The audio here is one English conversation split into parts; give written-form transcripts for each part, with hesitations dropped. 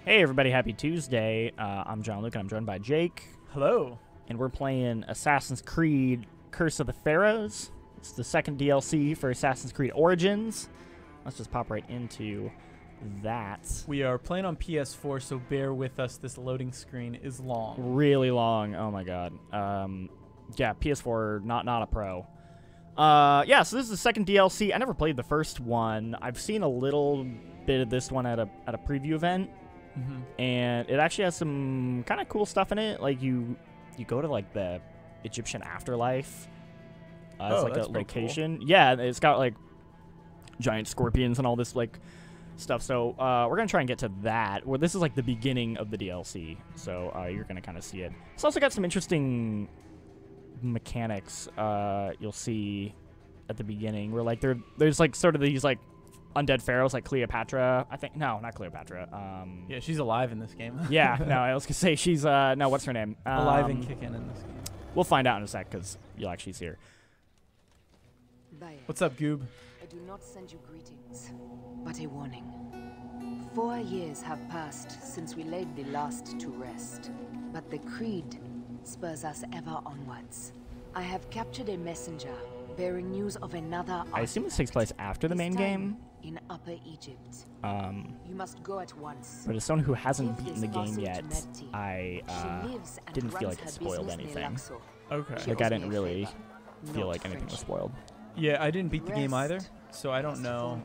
Hey everybody, happy Tuesday. I'm Jean-Luc and I'm joined by Jake. Hello. And we're playing Assassin's Creed Curse of the Pharaohs. It's the second DLC for Assassin's Creed Origins. Let's just pop right into that. We are playing on PS4, so bear with us. This loading screen is long. Really long. Oh my god. Yeah, PS4, not a pro. Yeah, so this is the second DLC. I never played the first one. I've seen a little bit of this one at a preview event. And it actually has some kind of cool stuff in it. Like you go to like the Egyptian afterlife. It's like a location. Cool. Yeah, it's got like giant scorpions and all this like stuff. So we're gonna try and get to that. Well, this is like the beginning of the DLC. So you're gonna kind of see it. It's also got some interesting mechanics. You'll see at the beginning where like there's like sort of these like undead pharaohs like Cleopatra. I think no, not Cleopatra. Yeah, she's alive in this game. Yeah, no, I was gonna say she's no, what's her name? Alive and kicking in this game. We'll find out in a sec because you'll actually see her. What's up, Goob? I do not send you greetings, but a warning. 4 years have passed since we laid the last to rest, but the creed spurs us ever onwards. I have captured a messenger bearing news of another. I assume this takes place after the main game. In Upper Egypt. You must go at once. But as someone who hasn't beaten the game yet, I didn't feel like it spoiled anything. Okay. Like I didn't really feel like anything was spoiled. Yeah, I didn't beat the game either, so I don't know.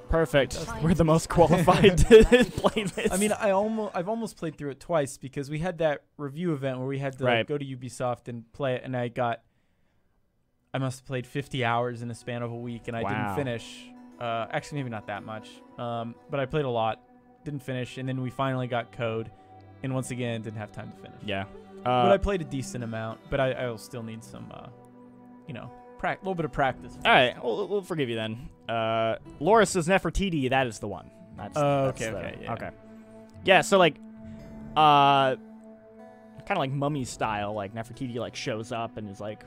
Perfect. We're the most qualified to play this. I mean, I've almost played through it twice because we had that review event where we had to like, go to Ubisoft and play it, and I must have played 50 hours in a span of a week, and I didn't finish. Actually, maybe not that much, but I played a lot, didn't finish, and then we finally got code, and once again, didn't have time to finish. Yeah. But I played a decent amount, but I'll still need some, a little bit of practice. All right, we'll forgive you then. Loris says Nefertiti, that is the one. That's okay, yeah. Okay. Yeah, so like, kind of like mummy style, like Nefertiti like shows up and is like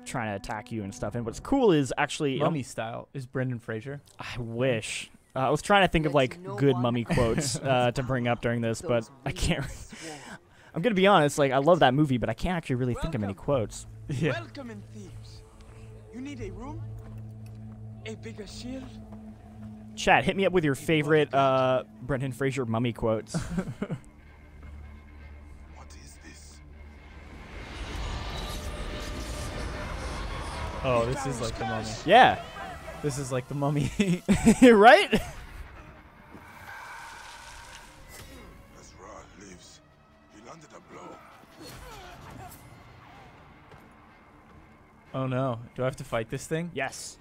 trying to attack you and stuff. And what's cool is actually mummy style is Brendan Fraser. I wish. I was trying to think of like good mummy quotes to bring up during this, but I can't. I'm gonna be honest. Like I love that movie, but I can't actually really think of any quotes. Yeah. Welcome in Thebes. You need a room? A bigger shield? Chat, hit me up with your favorite Brendan Fraser mummy quotes. Oh, this is like the mummy. Yeah. This is like the mummy. Right? Lives. He landed a blow. Oh no. Do I have to fight this thing? Yes.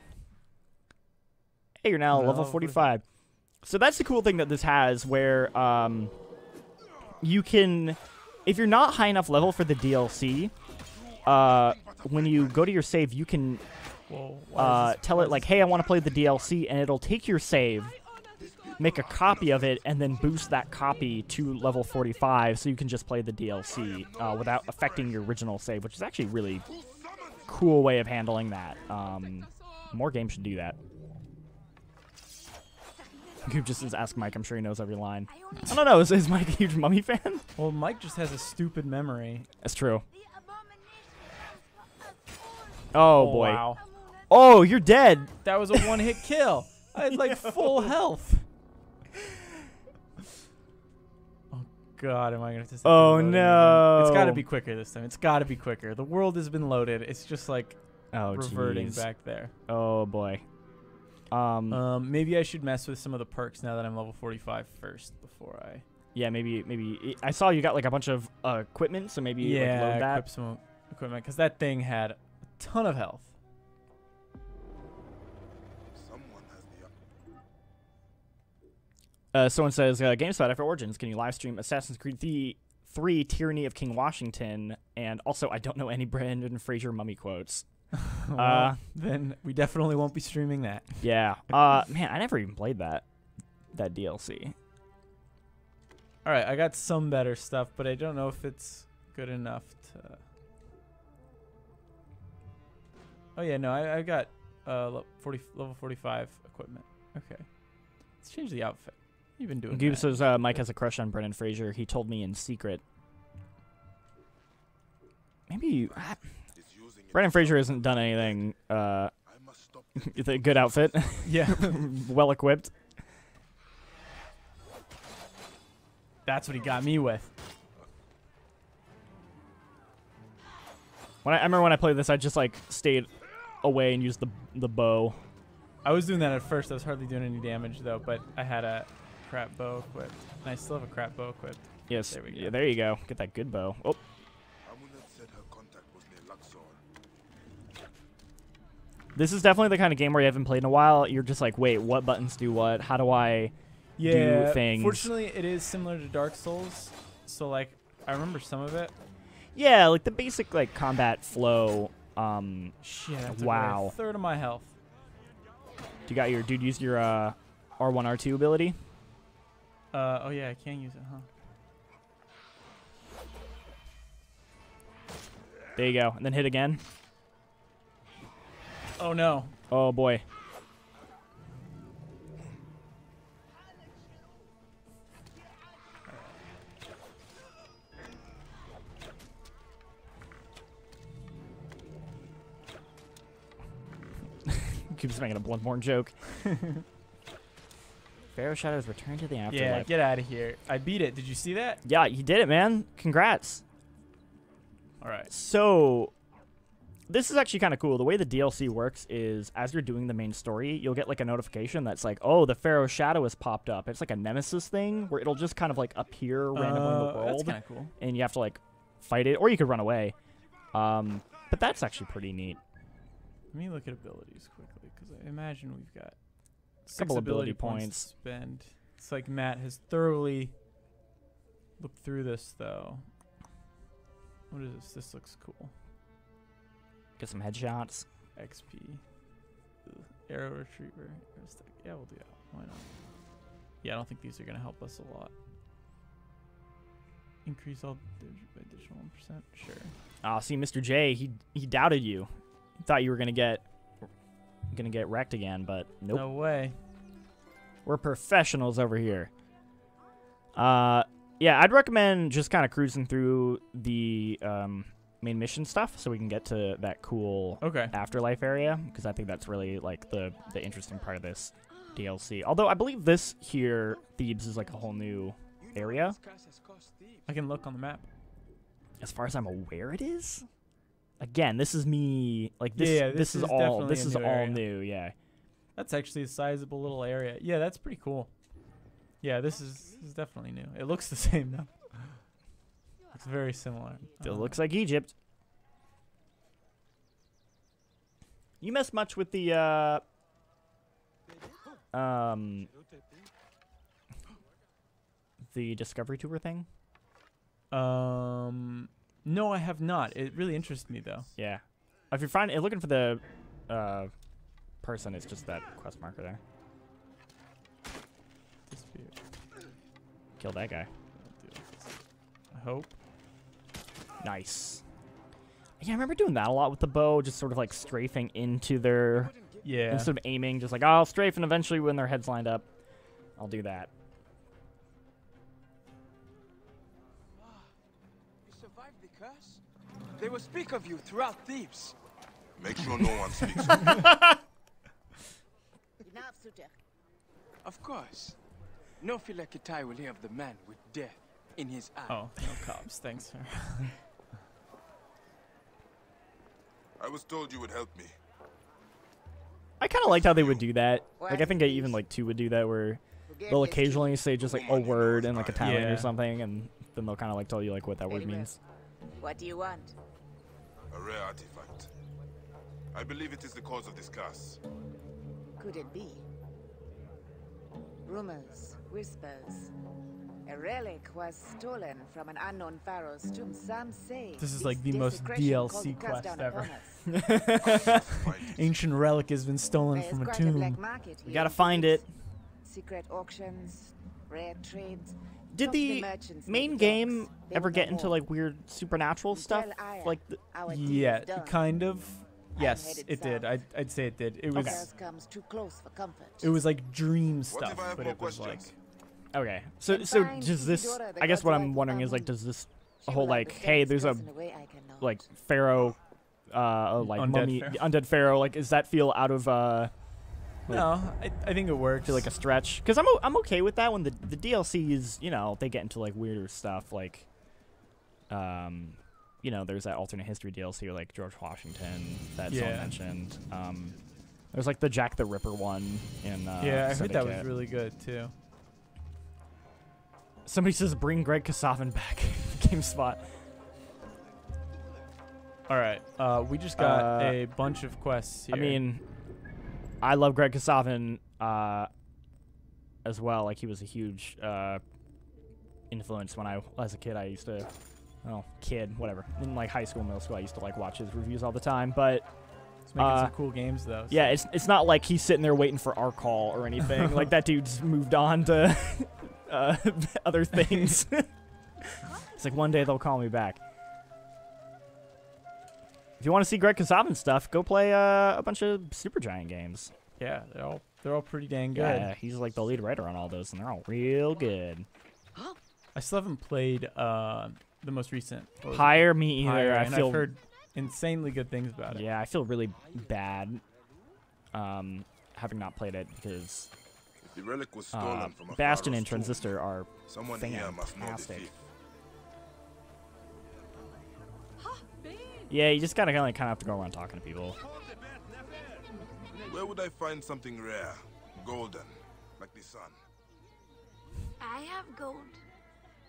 Hey, you're now level 45. So that's the cool thing that this has where you can, if you're not high enough level for the DLC, when you go to your save, you can tell it like, hey, I want to play the DLC, and it'll take your save, make a copy of it, and then boost that copy to level 45 so you can just play the DLC without affecting your original save, which is actually a really cool way of handling that. More games should do that. Goop just says, ask Mike. I'm sure he knows every line. I don't know. Is Mike a huge mummy fan? Well, Mike just has a stupid memory. That's true. Oh, boy. Wow. Oh, you're dead. That was a one-hit kill. I had like full health. Oh, God. Am I going to have to... Oh, no. It's got to be quicker this time. It's got to be quicker. The world has been loaded. It's just like reverting back there. Oh, boy. Maybe I should mess with some of the perks now that I'm level 45 first before I... Yeah, maybe. I saw you got like a bunch of equipment, so maybe like, load that. Equip some equipment, because that thing had a ton of health. Someone says, GameSpot after Origins, can you live stream Assassin's Creed 3 Tyranny of King Washington? And also, I don't know any Brendan Fraser mummy quotes. Well, then we definitely won't be streaming that. Yeah. Man, I never even played that DLC. All right, I got some better stuff, but I don't know if it's good enough to... Oh, yeah, no, I got level 45 equipment. Okay. Let's change the outfit. You've been doing Goop that. says Mike has a crush on Brendan Fraser. He told me in secret. Maybe Brendan Fraser hasn't done anything. With a good outfit. Yeah. Well equipped. That's what he got me with. I remember when I played this, I just like stayed away and used the bow. I was doing that at first. I was hardly doing any damage though, but I had a crap bow equipped. And I still have a crap bow equipped. Yes. There we go. Yeah, there you go. Get that good bow. Oh. This is definitely the kind of game where you haven't played in a while. You're just like, wait, what buttons do what? How do I do things? Fortunately, it is similar to Dark Souls. So, like, I remember some of it. Yeah, like the basic like combat flow. Shit, I took wow. away a third of my health. You got your dude use your R1, R2 ability? Oh yeah, I can use it, huh? There you go. And then hit again. Oh no. Oh boy. Keeps making a Bloodborne joke. Pharaoh Shadows return to the afterlife. Yeah, get out of here. I beat it. Did you see that? Yeah, you did it, man. Congrats. All right. So, this is actually kind of cool. The way the DLC works is as you're doing the main story, you'll get like a notification that's like, oh, the Pharaoh Shadow has popped up. It's like a nemesis thing where it'll just kind of like appear randomly in the world. That's kind of cool. And you have to like fight it, or you could run away. But that's actually pretty neat. Let me look at abilities quickly, because I imagine we've got A couple ability to points. spend. It's like Matt has thoroughly looked through this, though. What is this? This looks cool. Get some headshots. XP. Ugh. Arrow retriever. Arrow stack. Yeah, we'll do that. Why not? Yeah, I don't think these are going to help us a lot. Increase all damage by additional 1%. Sure. Ah, see, Mr. J, he doubted you. He thought you were gonna get wrecked again, but nope. No way. We're professionals over here. Yeah, I'd recommend just kind of cruising through the main mission stuff so we can get to that cool afterlife area, because I think that's really like the interesting part of this DLC. Although I believe this here, Thebes, is like a whole new area. I can look on the map. As far as I'm aware, it is. Again, this is me. Like this. Yeah, this is all. This is all new. Yeah. That's actually a sizable little area. Yeah, that's pretty cool. Yeah, this is definitely new. It looks the same though. It's very similar. Still looks like Egypt. You mess much with the Discovery Tour thing? No, I have not. It really interests me though. Yeah. If you're looking for the person, it's just that quest marker there. Dispute. Kill that guy. I hope. Nice. Yeah, I remember doing that a lot with the bow, just sort of like strafing into their... Yeah. Instead of aiming, just like, oh, I'll strafe, and eventually when their head's lined up, I'll do that. You survived the curse? They will speak of you throughout Thebes. Make sure no one speaks. Of course. No Philakitai will hear of the man with death in his eye. Oh, no cops. Thanks, sir. I was told you would help me. I kind of liked how they would do that. Like, I think even like 2 would do that, where they'll occasionally say just like a word in like Italian or something, and then they'll kind of like tell you like what that word means. What do you want? A rare artifact. I believe it is the cause of this curse. Could it be? Rumors, whispers. A relic was stolen from an unknown pharaoh's tomb. Some say this is like the most desecration DLC called quest down ever. upon us. Ancient relic has been stolen There's from a quite tomb. black market We here gotta in find Thebes. it. Secret auctions, rare trades. Did Talk to the merchants main and game dogs. They ever will get know into more. like weird supernatural stuff? Tell Aya Like, our deed Yeah, is done. kind of. Yes, headed it did. south. I'd say it did. It was Others comes too close for comfort. it was like dream What stuff, if I have but more it was like questions? Okay. So does this? I guess what I'm wondering is like, does this whole like, hey, there's a like pharaoh, like Undead mummy, pharaoh. undead pharaoh. Like, does that feel out of No, I think it works. feel like a stretch? Because I'm okay with that when the DLCs, you know, they get into like weirder stuff like, you know, there's that alternate history DLC like George Washington that someone mentioned. There's like the Jack the Ripper one in yeah, I heard that was Syndicate. really good too. Somebody says bring Greg Kasavin back. GameSpot. All right, we just got a bunch of quests here. I mean, I love Greg Kasavin as well. Like, he was a huge influence when I was a kid. I used to, whatever. In like high school, middle school, I used to like watch his reviews all the time. But he's making some cool games though. So. yeah, it's not like he's sitting there waiting for our call or anything. Like, that dude's moved on to other things. It's like one day they'll call me back. If you want to see Greg Kasavin stuff, go play a bunch of Supergiant games. Yeah, they're all pretty dang good. Yeah, he's like the lead writer on all those, and they're all real good. I still haven't played the most recent. Pyre, me either. Pyre, I and feel I've heard insanely good things about it. yeah, I feel really bad having not played it because If the relic was stolen from a Bastion pharaoh's and tomb, Transistor are someone here must know the fantastic. thief. Yeah, you just gotta kind of have to go around talking to people. Where would I find something rare, golden, like the sun? I have gold.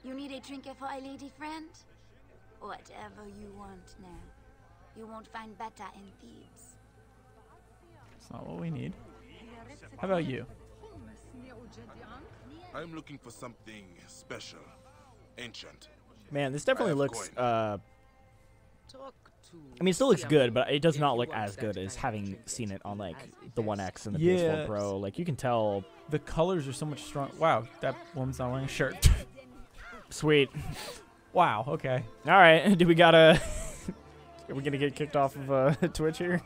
You need a trinket for a lady friend? Whatever you want now. You won't find better in Thebes. It's not what we need. How about you? I'm looking for something special, ancient. Man, this definitely I have looks. coin. I mean, it still looks good, but it does not look as good as having seen it on like the One X and the PS4 Pro. Like, you can tell. The colors are so much strong. Wow, that woman's not wearing a shirt. Sweet. Wow. Okay. All right. Do we gotta? Are we gonna get kicked off of Twitch here?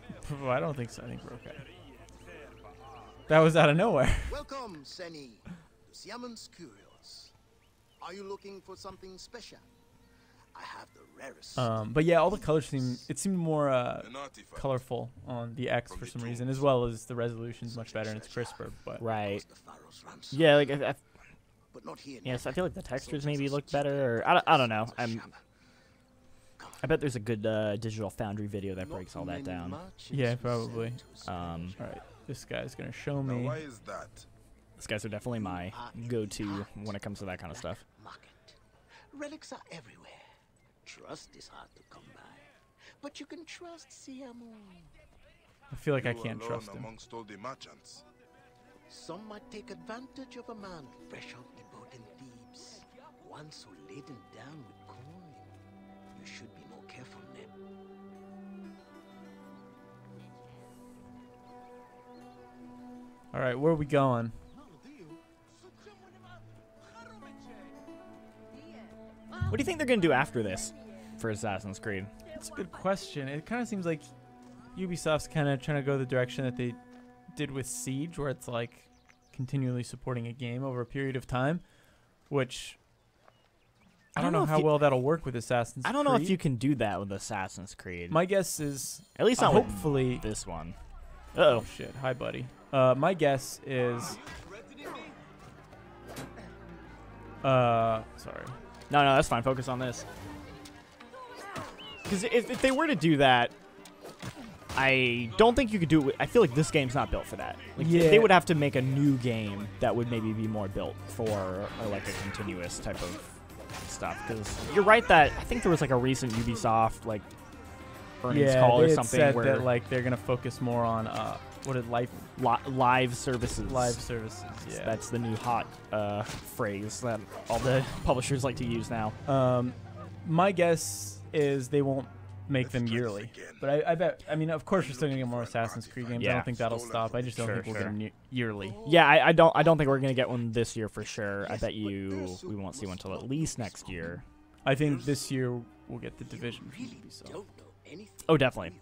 I don't think so. I think we're okay. That was out of nowhere. Welcome, Seni, to Siamon's Curios. Are you looking for something special? I have the rarest. But yeah, all the colors seemed more An artifact. colorful on the X From for the some reason, tombs. as well as the resolution's much better and it's crisper. But Right. The Pharaohs ransom, Yeah. Like, but not here. yes, now. I feel like the textures maybe look better, or I don't know. I bet there's a good Digital Foundry video that breaks all that down. yeah, probably. All Um, right, this guy's gonna show Now, me. why is that? these guys are definitely my go-to when it comes to that kind of stuff. Market. Relics are everywhere. Trust is hard to come by, but you can trust Siamon. I feel like I You can't alone trust him. amongst all the merchants. Some might take advantage of a man fresh off the boat in Thebes. One so laden down with coin. You should be more careful, Ned. All right, where are we going? What do you think they're gonna do after this for Assassin's Creed? That's a good question. It kind of seems like Ubisoft's kind of trying to go the direction that they did with Siege, where it's like continually supporting a game over a period of time, which I don't know how well that'll work with Assassin's Creed. I don't know if you can do that with Assassin's Creed. My guess is At least not with hopefully this one. Oh Uh-oh. shit! Hi, buddy. My guess is sorry. No, that's fine. Focus on this. Because if they were to do that, I don't think you could do it. I feel like this game's not built for that. Like, Yeah. they would have to make a new game that would maybe be more built for like a continuous type of stuff. Because you're right that I think there was like a recent Ubisoft like earnings call they or had something said where that like they're gonna focus more on what is live live services. services. Yeah. That's the new hot phrase that all the publishers like to use now. My guess is they won't make them Let's try this yearly. again. But I bet. I mean, of course, we're still gonna get more Assassin's Creed games. I Yeah. don't think that'll stop. I just don't Sure, think we'll get them yearly. Yeah, I don't think we're gonna get one this year for sure. I bet you we won't see one until at least next year. I think this year we'll get the Division from Ubisoft. Don't know anything. Oh, definitely.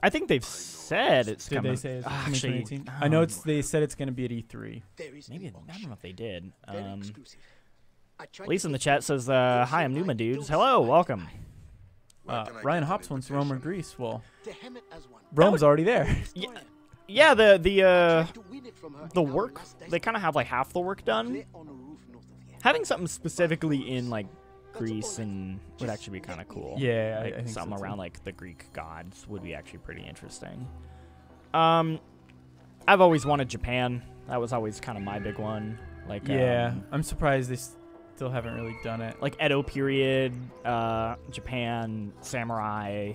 I think they've said it's Did coming. they say it's coming Actually, 2018? I know they said it's going to be at E3. Maybe, I don't know if they did. At Lisa in the chat says, hi, I'm Numa Dudes. Hello, welcome. Ryan Hops wants Rome or Greece. Well, Rome's already there. Yeah, the work, they kind of have like half the work done. Having something specifically in like Greece and would actually be kind of cool. Yeah, like, I think something so around like the Greek gods would be actually pretty interesting. I've always wanted Japan. That was always kind of my big one. Like, yeah, I'm surprised they still haven't really done it. Like Edo period, Japan, samurai,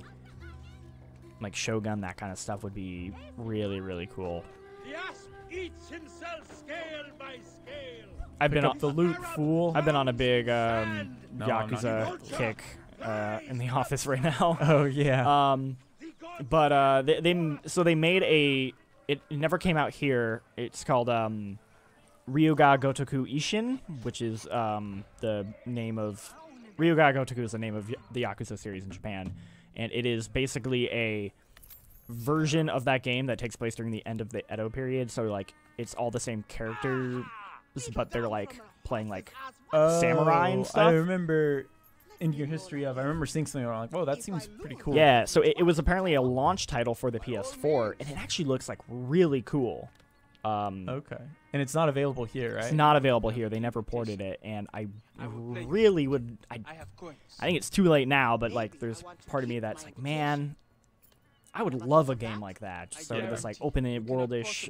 like Shogun, that kind of stuff would be really, really cool. The asp eats himself scale by scale. I've been up the loot, fool. I've been on a big Yakuza kick in the office right now. Oh yeah. But they made a. It never came out here. It's called Ryuga Gotoku Ishin, which is the name of Ryuga Gotoku is the name of the Yakuza series in Japan, and it is basically a version of that game that takes place during the end of the Edo period. So like it's all the same characters, but they're like playing like samurai and stuff. I remember in your history of, I remember seeing something where I'm like, whoa, that seems pretty cool. Yeah, so it was apparently a launch title for the PS4, and it actually looks like really cool. Okay. And it's not available here, right? It's not available here. They never ported it, and I really would. I think it's too late now, but like, there's part of me that's like, man, I would love a game like that. Just sort of this like open worldish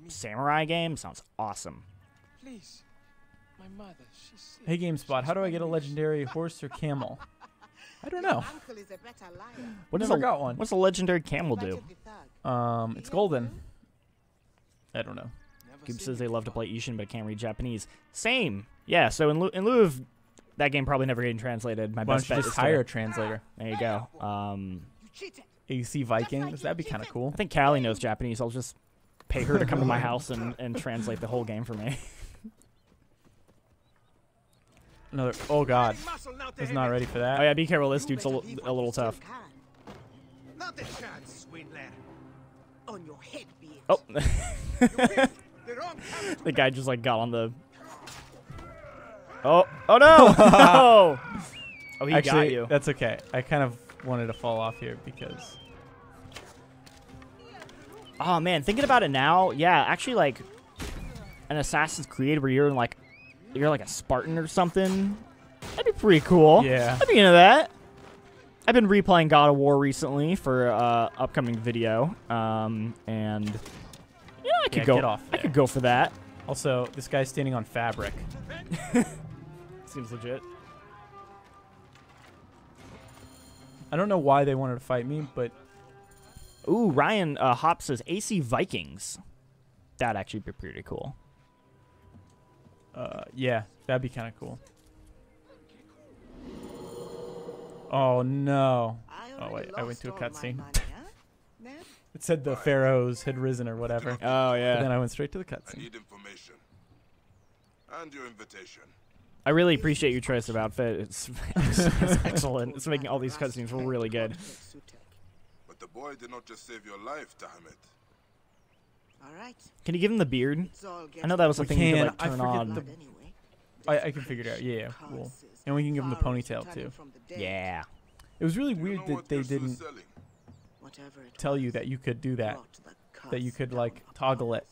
samurai game. Sounds awesome. Please, my mother, she's sick. Hey GameSpot, how do I get a legendary horse or camel? I don't know. Never got one. What's a legendary camel do? It's golden. I don't know. Cube says they love to play Ishin but can't read Japanese. Same. Yeah, so in lieu of that game probably never getting translated, my best bet is just hire a translator. There you go. AC Vikings, that'd be kind of cool. I think Callie knows Japanese. I'll just pay her to come to my house and translate the whole game for me. Another. Oh god, I was not ready for that. Oh yeah, be careful. This dude's a little tough. Not a chance, swindler. On your head, be it. Oh. The guy just like got on the. Oh no! No! Oh, he Actually, got you. That's okay. I kind of wanted to fall off here because. Oh man, thinking about it now, yeah, actually like an Assassin's Creed where you're like a Spartan or something. That'd be pretty cool. Yeah. I'd be into that. I've been replaying God of War recently for upcoming video, and yeah, I could go. I could go for that. Also, this guy's standing on fabric. Seems legit. I don't know why they wanted to fight me, but ooh, Ryan Hop says AC Vikings. That'd actually be pretty cool. Yeah, that'd be kind of cool. Oh no! Oh wait, I went to a cutscene. It said the Pharaohs had risen or whatever. Oh yeah. But then I went straight to the cutscene. I need information and your invitation. I really appreciate your choice of outfit. It's excellent. It's making all these cutscenes really good. But the boy did not just save your life, damn it. All right. Can you give him the beard? I know that was something you could like turn on. I can figure it out. Yeah, cool. And we can give him the ponytail too. Yeah. It was really weird that they didn't tell you that you could do that. That you could like toggle it.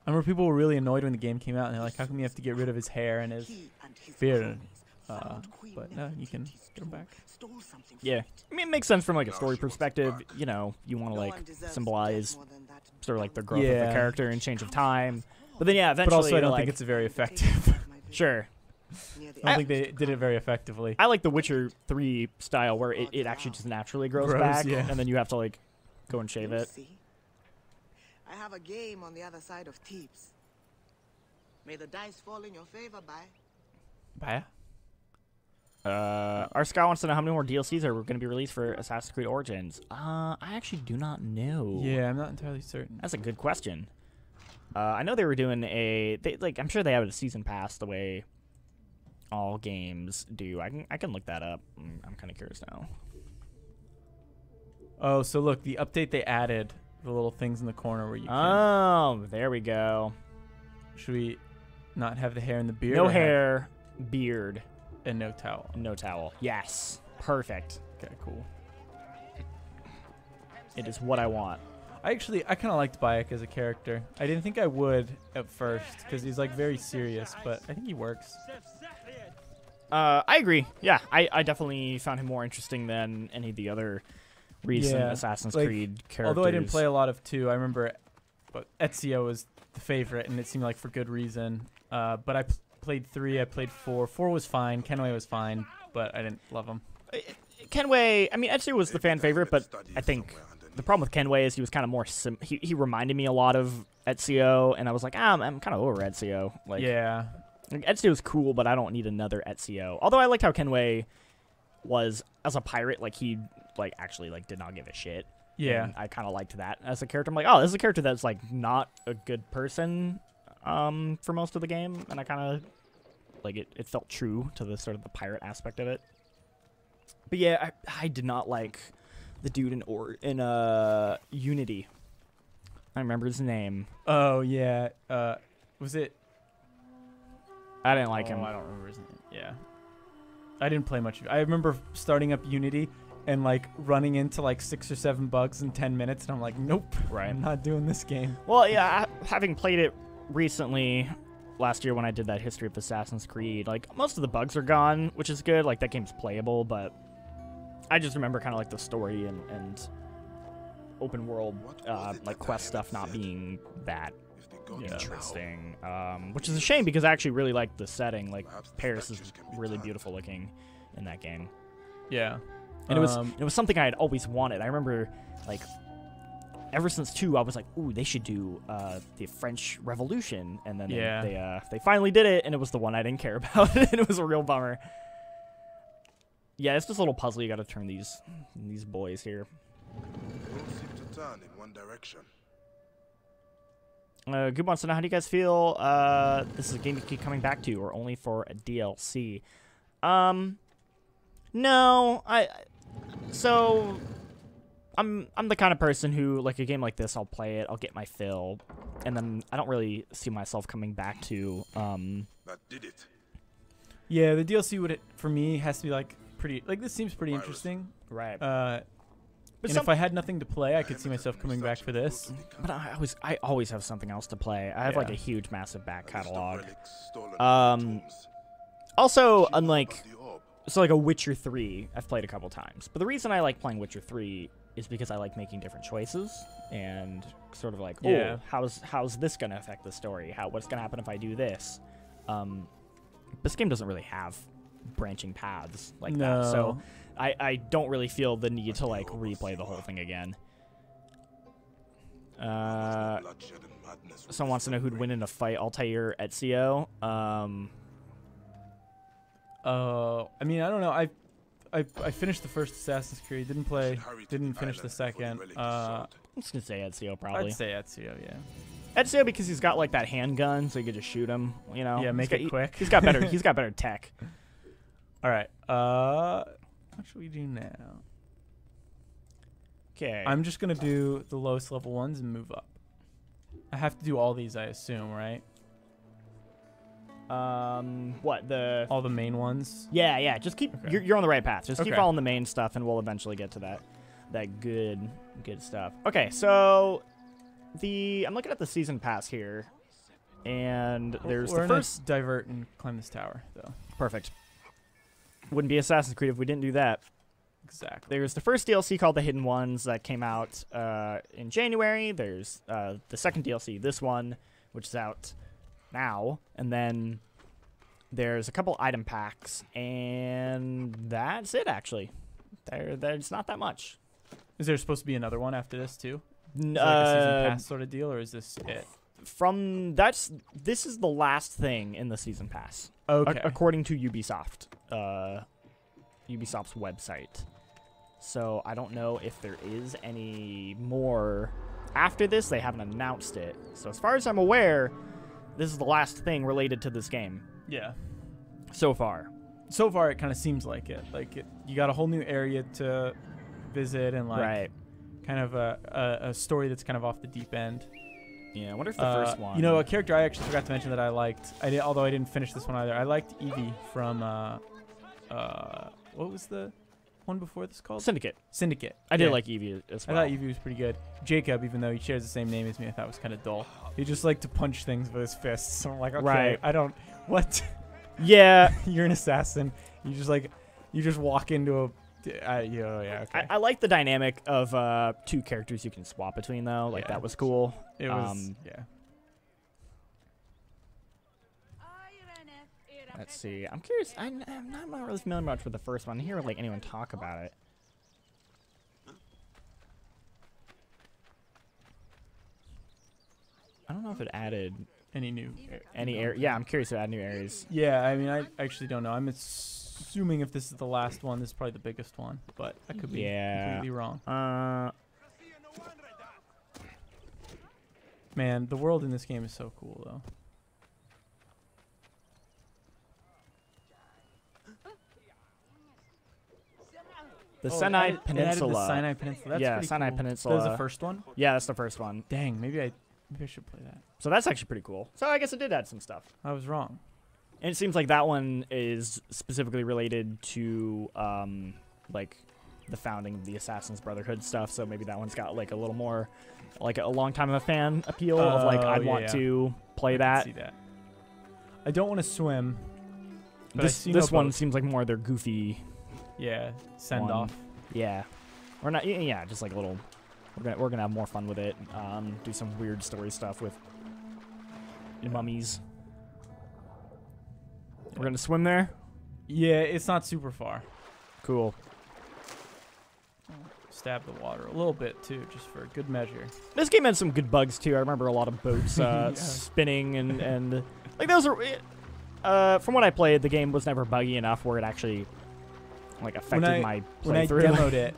I remember people were really annoyed when the game came out and they're like, how come you have to get rid of his hair and his beard? But no, you can get him back. Yeah. I mean, it makes sense from like a story perspective. You know, you want to like symbolize sort of like the growth of the character and change of time. But then yeah, eventually. But also, I don't think it's very effective. Sure. I don't think they did it very effectively. I like the Witcher 3 style where it actually just naturally grows back, and then you have to like go and shave it. I have a game on the other side of Thebes. May the dice fall in your favor, bye. Our Scott wants to know how many more DLCs are going to be released for Assassin's Creed Origins. I actually do not know. Yeah, I'm not entirely certain. That's a good question. I know they were doing I'm sure they have a season pass the way all games do. I can look that up. I'm kind of curious now. Oh, so look, the update they added the little things in the corner where you. Oh, there we go. Should we not have the hair and the beard? No hair, beard, and no towel. No towel. Yes, perfect. Okay, cool. It is what I want. I kind of liked Bayek as a character. I didn't think I would at first because he's like very serious, but I think he works. I agree. Yeah, I definitely found him more interesting than any of the other recent Assassin's Creed characters. Although I didn't play a lot of 2, I remember Ezio was the favorite, and it seemed like for good reason. But I played 3, I played 4. 4 was fine, Kenway was fine, but I didn't love him. Kenway, I mean, Ezio was the fan favorite, but I think the problem with Kenway is he was kind of more he reminded me a lot of Ezio, and I was like, I'm kind of over Ezio. Like, yeah. Ezio was cool, but I don't need another Ezio. Although I liked how Kenway was as a pirate, like he actually did not give a shit. Yeah. And I kind of liked that as a character. I'm like, oh, this is a character that's like not a good person for most of the game, and I kind of like it felt true to the sort of the pirate aspect of it. But yeah, I did not like the dude in Unity. I remember his name. Oh yeah. Was it? I didn't like him. I don't remember his name. Yeah. I didn't play much. I remember starting up Unity and like running into like 6 or 7 bugs in 10 minutes, and I'm like, nope, right, I'm not doing this game. Well, yeah, having played it recently, last year when I did that history of Assassin's Creed, like most of the bugs are gone, which is good. Like that game's playable, but I just remember kind of like the story and open world like quest stuff not being that interesting, which is a shame because I actually really like the setting. Like Paris is really beautiful looking in that game. Yeah. And it was something I had always wanted. I remember, like, ever since 2, I was like, ooh, they should do the French Revolution. And then they finally did it, and it was the one I didn't care about, and it was a real bummer. Yeah, it's just a little puzzle you got to turn these boys here. Both seem to turn in one direction. Good wants to know, how do you guys feel this is a game you keep coming back to, or only for a DLC? No, so I'm the kind of person who, like, a game like this, I'll play it, I'll get my fill, and then I don't really see myself coming back to. That did it. Yeah, the DLC for me has to be like pretty. Like this seems pretty interesting, right? But if I had nothing to play, I could see myself coming back for this. But I always have something else to play. I have like a huge, massive back catalog. Also, unlike. So like a Witcher 3, I've played a couple times. But the reason I like playing Witcher 3 is because I like making different choices and sort of like, oh, how's this going to affect the story? What's going to happen if I do this? This game doesn't really have branching paths like that. So I don't really feel the need to like replay the whole thing again. Someone wants to know who'd win in a fight, Altair or Ezio. I mean, I don't know. I finished the first Assassin's Creed. Didn't finish the second. I'm just gonna say Ezio probably. I'd say Ezio, yeah. Ezio because he's got like that handgun, so you could just shoot him. You know. Yeah, make it quick. He's got better tech. All right. What should we do now? Okay. I'm just gonna do the lowest level ones and move up. I have to do all these, I assume, right? What, all the main ones? Yeah. Just keep. Okay. You're on the right path. Just keep following the main stuff, and we'll eventually get to that good stuff. Okay, so I'm looking at the season pass here, and there's the first divert and climb this tower though. Perfect. Wouldn't be Assassin's Creed if we didn't do that. Exactly. There's the first DLC called The Hidden Ones that came out in January. There's the second DLC, this one, which is out now, and then there's a couple item packs, and that's it. Actually, there's not that much. Is there supposed to be another one after this too? Like a season pass sort of deal, or is this it? This is the last thing in the season pass. Okay. According to Ubisoft, Ubisoft's website. So I don't know if there is any more after this. They haven't announced it. So as far as I'm aware, this is the last thing related to this game. Yeah. So far, it kind of seems like it. You got a whole new area to visit, and like. Right. kind of a story that's kind of off the deep end. Yeah, I wonder if the first one. You know, a character I actually forgot to mention that I liked. Although I didn't finish this one either. I liked Evie from what was the one before this called? Syndicate. Syndicate. I did like Evie as well. I thought Evie was pretty good. Jacob, even though he shares the same name as me, I thought was kind of dull. He just liked to punch things with his fists. So I'm like, okay, right. I don't. What? Yeah. You're an assassin. You just walk into a. Yeah. Okay. I like the dynamic of 2 characters you can swap between though. Like that was cool. It was. Yeah. Let's see. I'm curious. I'm not really familiar much with the first one. I hear like anyone talk about it. I don't know if it added any new area. Yeah, I'm curious to add new areas. Yeah, I mean, I actually don't know. I'm assuming if this is the last one, this is probably the biggest one, but I could be completely wrong. Man, the world in this game is so cool, though. The Sinai Peninsula. The Sinai Peninsula. That's Sinai cool. Peninsula. That was the first one? Yeah, that's the first one. Dang, maybe I should play that. So that's actually pretty cool. So I guess it did add some stuff. I was wrong. And it seems like that one is specifically related to like the founding of the Assassin's Brotherhood stuff. So maybe that one's got like a little more like a long time of a fan appeal of like I'd want to play that. See that. I don't want to swim. This one seems like more their goofy. Yeah, send off. Yeah, or not. Yeah, just like a little. We're gonna have more fun with it. Do some weird story stuff with mummies. We're gonna swim there. Yeah, it's not super far. Cool. Stab the water a little bit too, just for good measure. This game had some good bugs too. I remember a lot of boats spinning and like those are. From what I played, the game was never buggy enough where it actually like affected my playthrough. When I demoed it,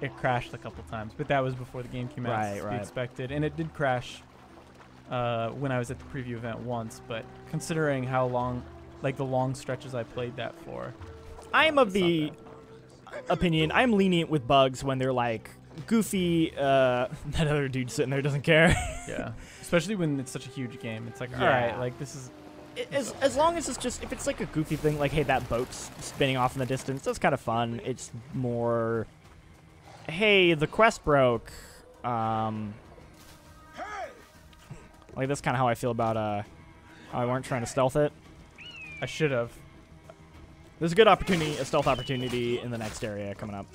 it crashed a couple times, but that was before the game came out, as we expected, and it did crash when I was at the preview event once. But considering how long, like the long stretches I played that for, I am of the opinion I'm lenient with bugs when they're like goofy. That other dude sitting there doesn't care. Yeah, especially when it's such a huge game. It's like, all right, like this is. As long as it's just, if it's like a goofy thing, like, hey, that boat's spinning off in the distance, that's kind of fun. It's more, hey, the quest broke. Like, that's kind of how I feel about, how I weren't trying to stealth it. I should have. There's a good opportunity, a stealth opportunity in the next area coming up.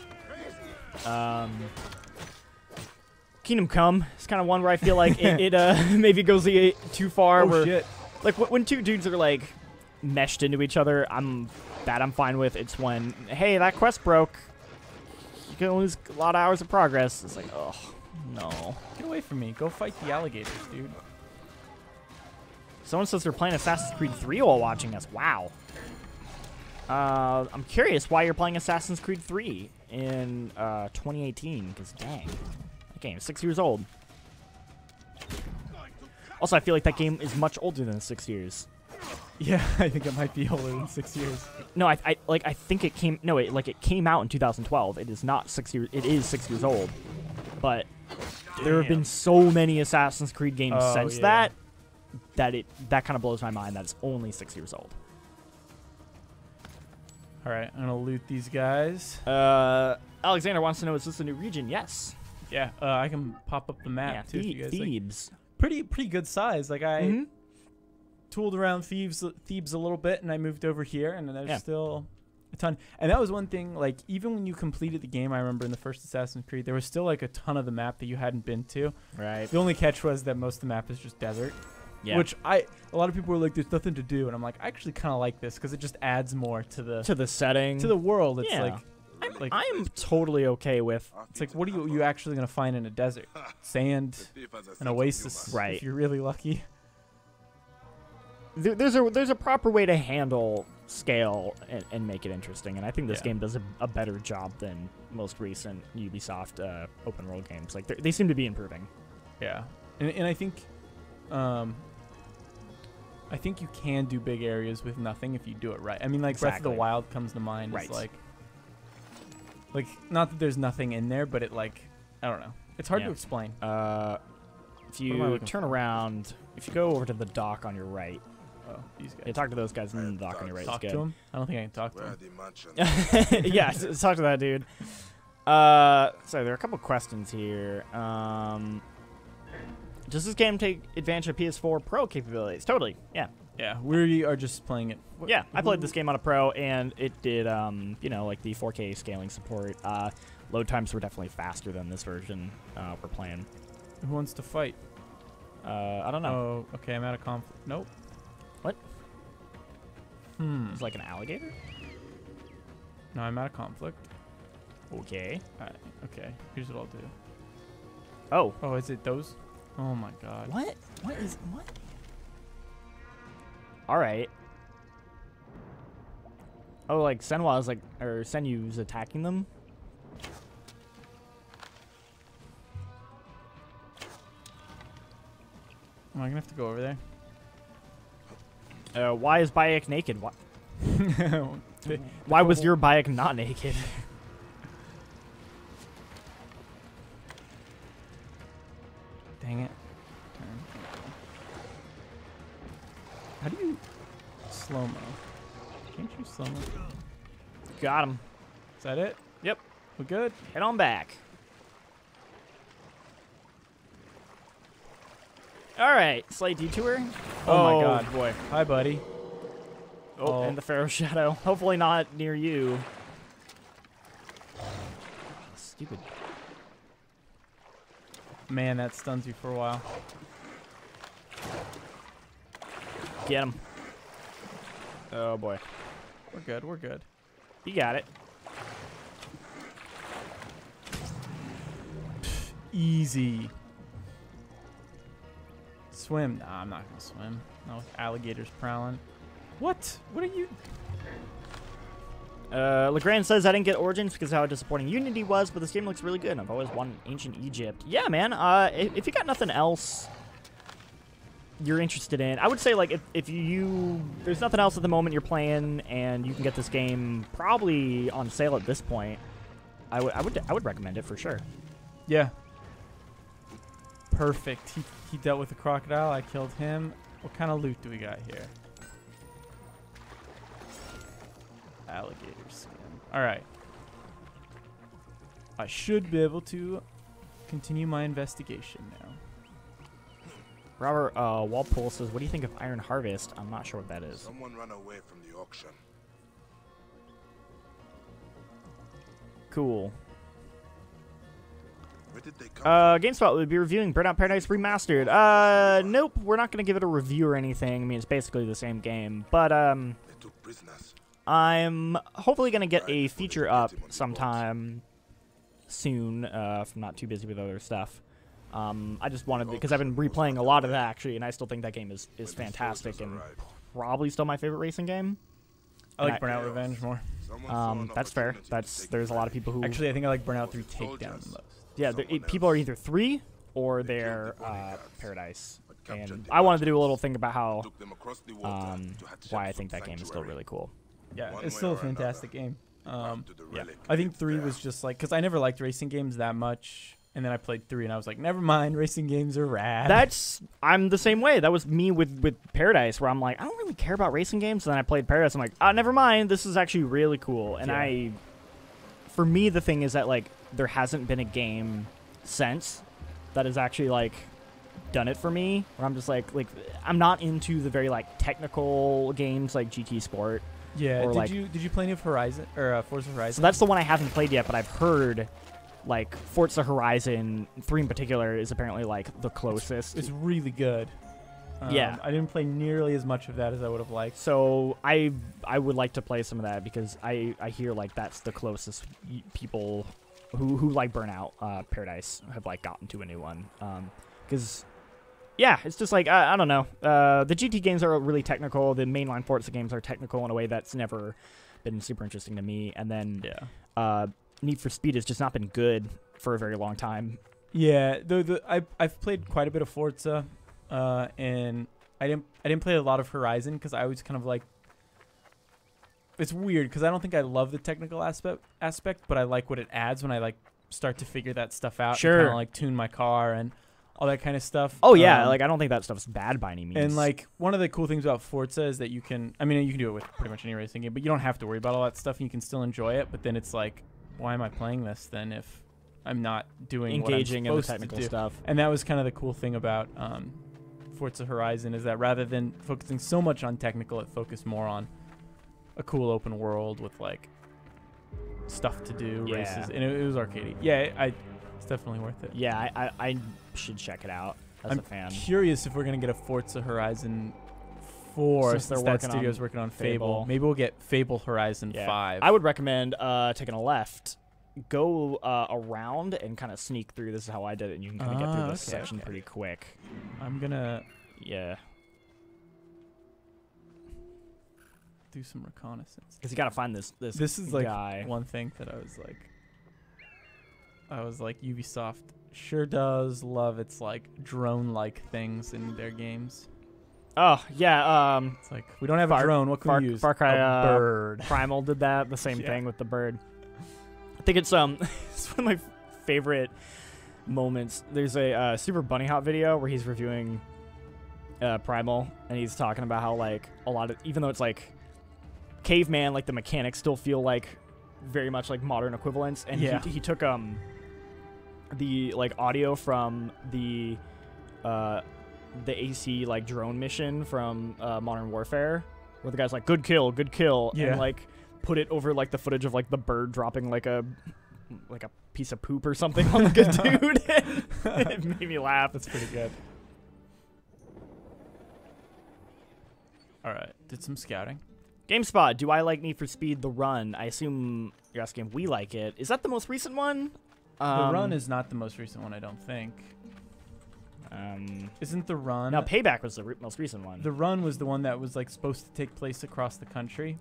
Kingdom Come is kind of one where I feel like it maybe goes too far. Oh, shit. Like, when 2 dudes are, like, meshed into each other, I'm fine with. It's when, hey, that quest broke. You're going to lose a lot of hours of progress. It's like, oh, no. Get away from me. Go fight the alligators, dude. Someone says they're playing Assassin's Creed 3 while watching us. Wow. I'm curious why you're playing Assassin's Creed 3 in 2018, because, dang, that game is 6 years old. Also, I feel like that game is much older than 6 years. Yeah, I think it might be older than 6 years. No, I think it came. No, it came out in 2012. It is not 6 years. It is 6 years old. But there have been so many Assassin's Creed games since that kind of blows my mind that it's only 6 years old. All right, I'm gonna loot these guys. Alexander wants to know: is this a new region? Yes. Yeah, I can pop up the map too. If you guys Thebes. Like. Pretty good size. Like I tooled around Thebes a little bit, and I moved over here, and there's still a ton. And that was one thing. Like even when you completed the game, I remember in the first Assassin's Creed, there was still like a ton of the map that you hadn't been to. Right. The only catch was that most of the map is just desert. Yeah. Which a lot of people were like, "There's nothing to do," and I'm like, I actually kind of like this because it just adds more to the setting, to the world. It's like I'm totally okay with. It's like, what are you actually gonna find in a desert? Sand, an oasis, right? If you're really lucky. There's a proper way to handle scale and make it interesting, and I think this game does a better job than most recent Ubisoft open world games. Like they seem to be improving. Yeah, and I think you can do big areas with nothing if you do it right. I mean, like Breath of the Wild comes to mind. Right. It's like not that there's nothing in there, but it like I don't know. It's hard Yeah. to explain. If you turn around, if you go over to the dock on your right, Oh, these guys. yeah, talk to those guys and then the dock on your right. Talk is to good. him? I don't think I can talk to Where are him. the mansions? Yeah, talk to that dude. So there are a couple questions here. Does this game take advantage of PS4 Pro capabilities? Totally. Yeah. Yeah, we are just playing it. Yeah, I played this game on a Pro, and it did, you know, like the 4K scaling support. Load times were definitely faster than this version we're playing. Who wants to fight? I don't know. Oh, okay, I'm out of conflict. Nope. What? It's It's like an alligator? No, I'm out of conflict. Okay. Alright, okay, here's what I'll do. Oh. Oh, is it those? Oh my god. What? What? Alright. Oh, like Senwa's like, or Senyu's attacking them? Am I gonna have to go over there? Why is Bayek naked? Why was your Bayek not naked? Dang it. How do you slow-mo? Can't you slow-mo? Got him. Is that it? Yep. We good? Head on back. Alright, slight detour. Oh my god. Boy. Hi, buddy. Oh, and the Pharaoh Shadow. Hopefully not near you. Stupid. Man, that stuns you for a while. Get him. Oh boy. We're good, we're good. You got it. Easy. Swim. Nah, I'm not gonna swim. Not with alligators prowling. What? What are you? Legrand says I didn't get Origins because of how disappointing Unity was, but this game looks really good. I've always wanted Ancient Egypt. Yeah, man. If you got nothing else you're interested in, I would say like if you there's nothing else at the moment you're playing and you can get this game probably on sale at this point, I would recommend it for sure. Yeah. Perfect. He dealt with the crocodile. I killed him. What kind of loot do we got here? Alligator skin. All right. I should be able to continue my investigation now. Robert Walpole says, what do you think of Iron Harvest? I'm not sure what that is. Someone ran away from the auction. Cool. Where did they come GameSpot would be reviewing Burnout Paradise Remastered. Nope, we're not going to give it a review or anything. I mean, it's basically the same game. But, They took prisoners. I'm hopefully going to get a feature up sometime soon, if I'm not too busy with other stuff. I just wanted, because I've been replaying a lot of that, actually, and I still think that game is fantastic and probably still my favorite racing game. I like Burnout Revenge more. That's fair. There's a lot of people who... Actually, I think I like Burnout 3 Takedown the most. Yeah, people are either 3 or they're Paradise. And I wanted to do a little thing about how why I think that game is still really cool. Yeah, it's still a fantastic game. Yeah, I think 3 was just like, because I never liked racing games that much, and then I played 3 and I was like, never mind, racing games are rad. I'm the same way. That was me with Paradise, where I'm like, I don't really care about racing games, and then I played Paradise, I'm like, never mind, this is actually really cool. And for me, the thing is that like there hasn't been a game since that has actually like done it for me, where I'm just like I'm not into the very like technical games like GT Sport. Yeah. Or did you play any of Horizon or Forza Horizon? So that's the one I haven't played yet, but I've heard like Forza Horizon 3 in particular is apparently like the closest. It's really good. Yeah. I didn't play nearly as much of that as I would have liked. So I would like to play some of that because I hear like that's the closest people who like Burnout Paradise have like gotten to a new one. Because yeah, it's just like I don't know. The GT games are really technical. The mainline Forza games are technical in a way that's never been super interesting to me. And then Need for Speed has just not been good for a very long time. Yeah, I've played quite a bit of Forza, and I didn't play a lot of Horizon because I always kind of like. It's weird because I don't think I love the technical aspect, but I like what it adds when I like start to figure that stuff out. Sure. Kind of like tune my car and all that kind of stuff. Oh yeah, like I don't think that stuff's bad by any means. And like one of the cool things about Forza is that you can do it with pretty much any racing game, but you don't have to worry about all that stuff and you can still enjoy it. But then it's like, why am I playing this then if I'm not doing engaging what I'm in the supposed technical to do? stuff? And that was kind of the cool thing about Forza Horizon is that rather than focusing so much on technical, it focused more on a cool open world with like stuff to do, races, and it was arcadey. Yeah, it's definitely worth it. Yeah, I should check it out as a fan. I'm curious if we're gonna get a Forza Horizon 4 since that studio's working on Fable. Maybe we'll get Fable Horizon 5. I would recommend taking a left, go around, and kind of sneak through. This is how I did it, and you can kind of get through this section pretty quick. I'm gonna do some reconnaissance because you gotta find this is guy. Like one thing that I was like Ubisoft sure does love its like drone-like things in their games. Oh yeah, it's like we don't have a drone. What can we use? Far Cry a bird. Primal did that. The same thing with the bird. I think it's it's one of my favorite moments. There's a Super Bunny Hop video where he's reviewing Primal, and he's talking about how like a lot of, even though it's like caveman, like the mechanics still feel like very much like modern equivalents, and he took the like audio from the AC like drone mission from Modern Warfare, where the guy's like good kill, and like put it over like the footage of like the bird dropping like a piece of poop or something on like a dude. It made me laugh. That's pretty good. All right, did some scouting. GameSpot, do I like Need for Speed The Run? I assume you're asking if we like it. Is that the most recent one? The Run is not the most recent one, I don't think. Isn't The Run... No, Payback was the most recent one. The Run was the one that was like supposed to take place across the country.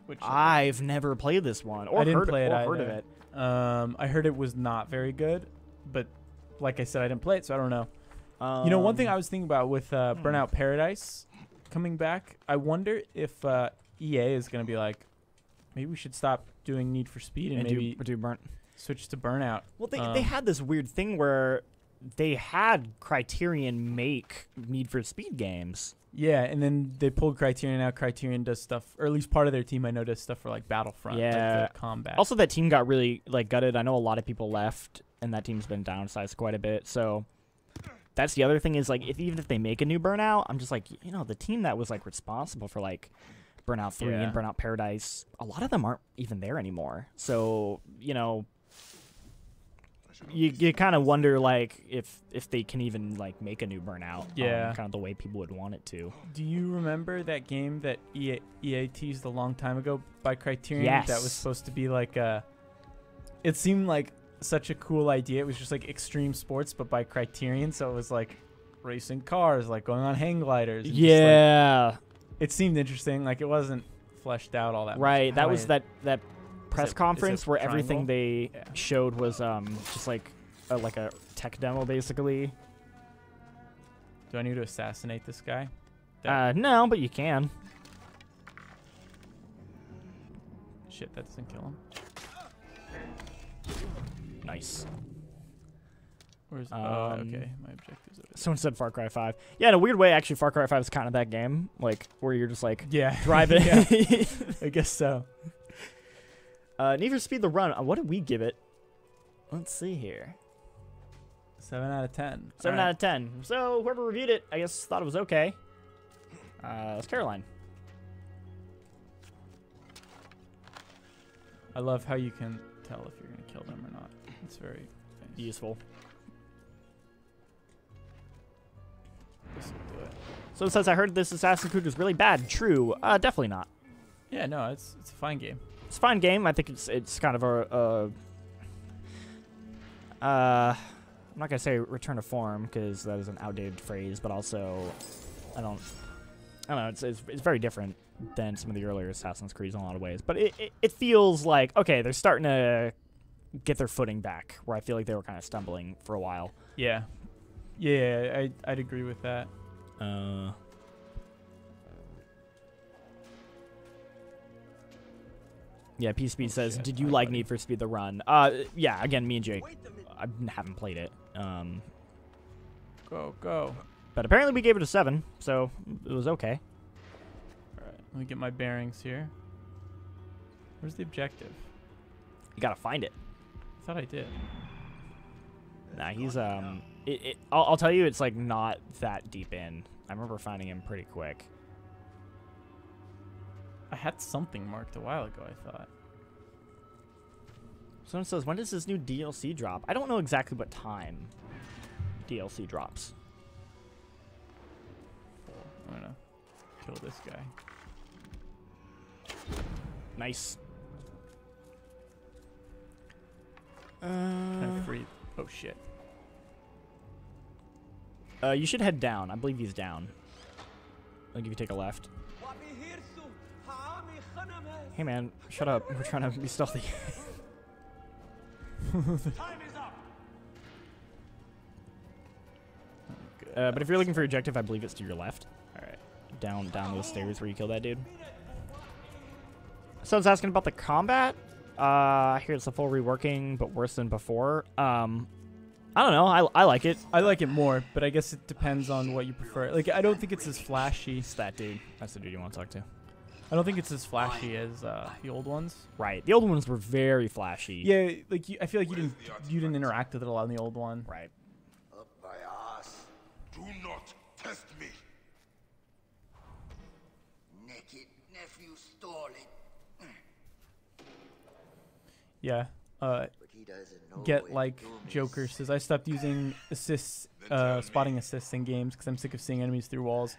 Which I've never played this one or heard of it. I heard it was not very good, but like I said, I didn't play it, so I don't know. You know, one thing I was thinking about with Burnout Paradise coming back, I wonder if EA is going to be like, maybe we should stop doing Need for Speed and maybe switch to Burnout. Well, they had this weird thing where they had Criterion make Need for Speed games. Yeah, and then they pulled Criterion out. Criterion does stuff, or at least part of their team I know does stuff for like Battlefront, like the combat. Also, that team got really like gutted. I know a lot of people left, and that team's been downsized quite a bit. So that's the other thing is like even if they make a new Burnout, I'm just like, you know, the team that was like responsible for like Burnout 3 and Burnout Paradise, a lot of them aren't even there anymore. So, you know, you kind of wonder like if they can even like make a new Burnout, kind of the way people would want it to. Do you remember that game that EA teased a long time ago by Criterion? Yes. That was supposed to be like it seemed like such a cool idea. It was just like extreme sports, but by Criterion. So it was like racing cars, like going on hang gliders. And yeah. Just, like, it seemed interesting. Like it wasn't fleshed out all that much. Right. That was that press conference where triangle? everything they showed was just like a tech demo basically. Do I need to assassinate this guy? No, but you can. Shit, that doesn't kill him. Nice. Where's okay, my objective's over there. Someone said Far Cry 5. Yeah, in a weird way, actually, Far Cry 5 is kind of that game, like where you're just like driving. I guess so. Need for Speed The Run. What did we give it? Let's see here. 7 out of 10. 7 out of 10. So whoever reviewed it, I guess, thought it was okay. It's Caroline. I love how you can tell if you're going to kill them or not. It's very useful. This will do it. So it says, I heard this Assassin's Creed was really bad. True. Definitely not. Yeah, no, it's a fine game. It's a fine game. I think it's kind of I'm not gonna say return to form because that is an outdated phrase, but also I don't know. It's very different than some of the earlier Assassin's Creeds in a lot of ways. But it feels like okay, they're starting to get their footing back. Where I feel like they were kind of stumbling for a while. Yeah, I'd agree with that. Yeah, P-Speed says, shit. did you like Need for Speed the Run? Yeah, again, me and Jake, I haven't played it. Go. But apparently we gave it a 7, so it was okay. All right, let me get my bearings here. Where's the objective? You gotta find it. I thought I did. Nah, he's, I'll tell you, it's, like, not that deep in. I remember finding him pretty quick. I had something marked a while ago, I thought. Someone says, when does this new DLC drop? I don't know exactly what time DLC drops. I'm gonna kill this guy. Nice. Trying to free. Oh shit. You should head down. I believe he's down. Like if you take a left. Hey man, shut up. We're trying to be stealthy. But if you're looking for objective, I believe it's to your left. All right, down those stairs where you kill that dude. Someone's asking about the combat. I hear it's a full reworking, but worse than before. I don't know. I like it. I like it more, but I guess it depends on what you prefer. Like, I don't think it's as flashy. It's that dude. That's the dude you want to talk to. I don't think it's as flashy as the old ones. Right. The old ones were very flashy. Yeah, like I feel like you didn't interact with it a lot in the old one. Right. Up by us. Do not test me. Naked nephew stole it. Yeah. Get like Joker says, I stopped using assists, spotting assists in games because I'm sick of seeing enemies through walls.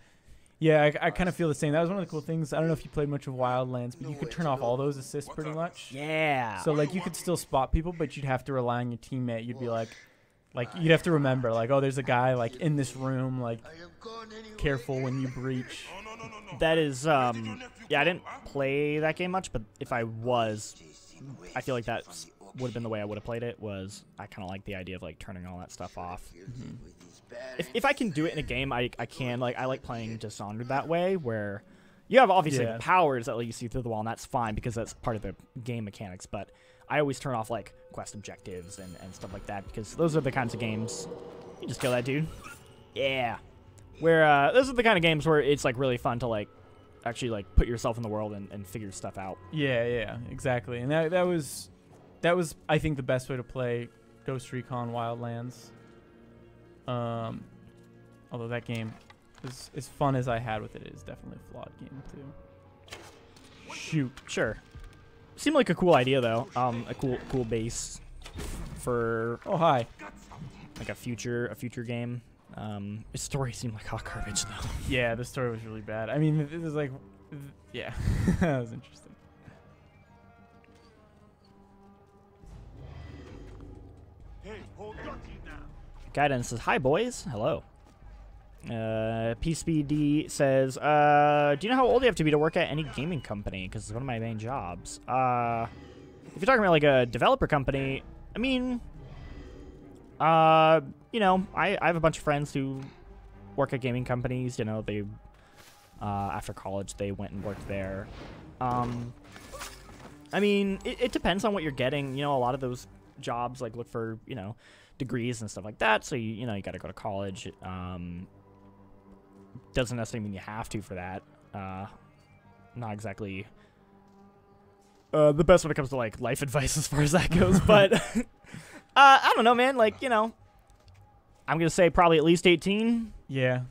Yeah, I kind of feel the same. That was one of the cool things. I don't know if you played much of Wildlands, but you could turn off all those assists pretty much. Yeah. So like you could still spot people, but you'd have to rely on your teammate. You'd be like you'd have to remember like, oh, there's a guy like in this room. Like, careful when you breach. That is yeah. I didn't play that game much, but if I was, I feel like that would have been the way I would have played it. Was I kind of like the idea of like turning all that stuff off. Mm-hmm. If I can do it in a game, I can. Like I like playing Dishonored that way, where you have obviously the powers that let you see through the wall, and that's fine because that's part of the game mechanics. But I always turn off like quest objectives and stuff like that because those are the kinds of games you just kill that dude. Yeah. Where those are the kind of games where it's like really fun to like actually like put yourself in the world and figure stuff out. Yeah, exactly. And that was I think the best way to play Ghost Recon Wildlands. Although that game is as fun as I had with it, is definitely a flawed game too. Shoot, sure. Seemed like a cool idea though. A cool base for hi, like a future game. Its story seemed like hot garbage though. Yeah, the story was really bad. I mean, it was like, yeah, that was interesting. Guidance says, hi, boys. Hello. PSPD says, do you know how old you have to be to work at any gaming company? Because it's one of my main jobs. If you're talking about, like, a developer company, I mean, you know, I have a bunch of friends who work at gaming companies. You know, they, after college, they went and worked there. I mean, it depends on what you're getting. You know, a lot of those jobs, like, look for, you know, degrees and stuff like that, so you know you got to go to college. Doesn't necessarily mean you have to for that. Not exactly the best when it comes to like life advice as far as that goes, but I don't know, man. Like, you know, I'm gonna say probably at least 18. Yeah,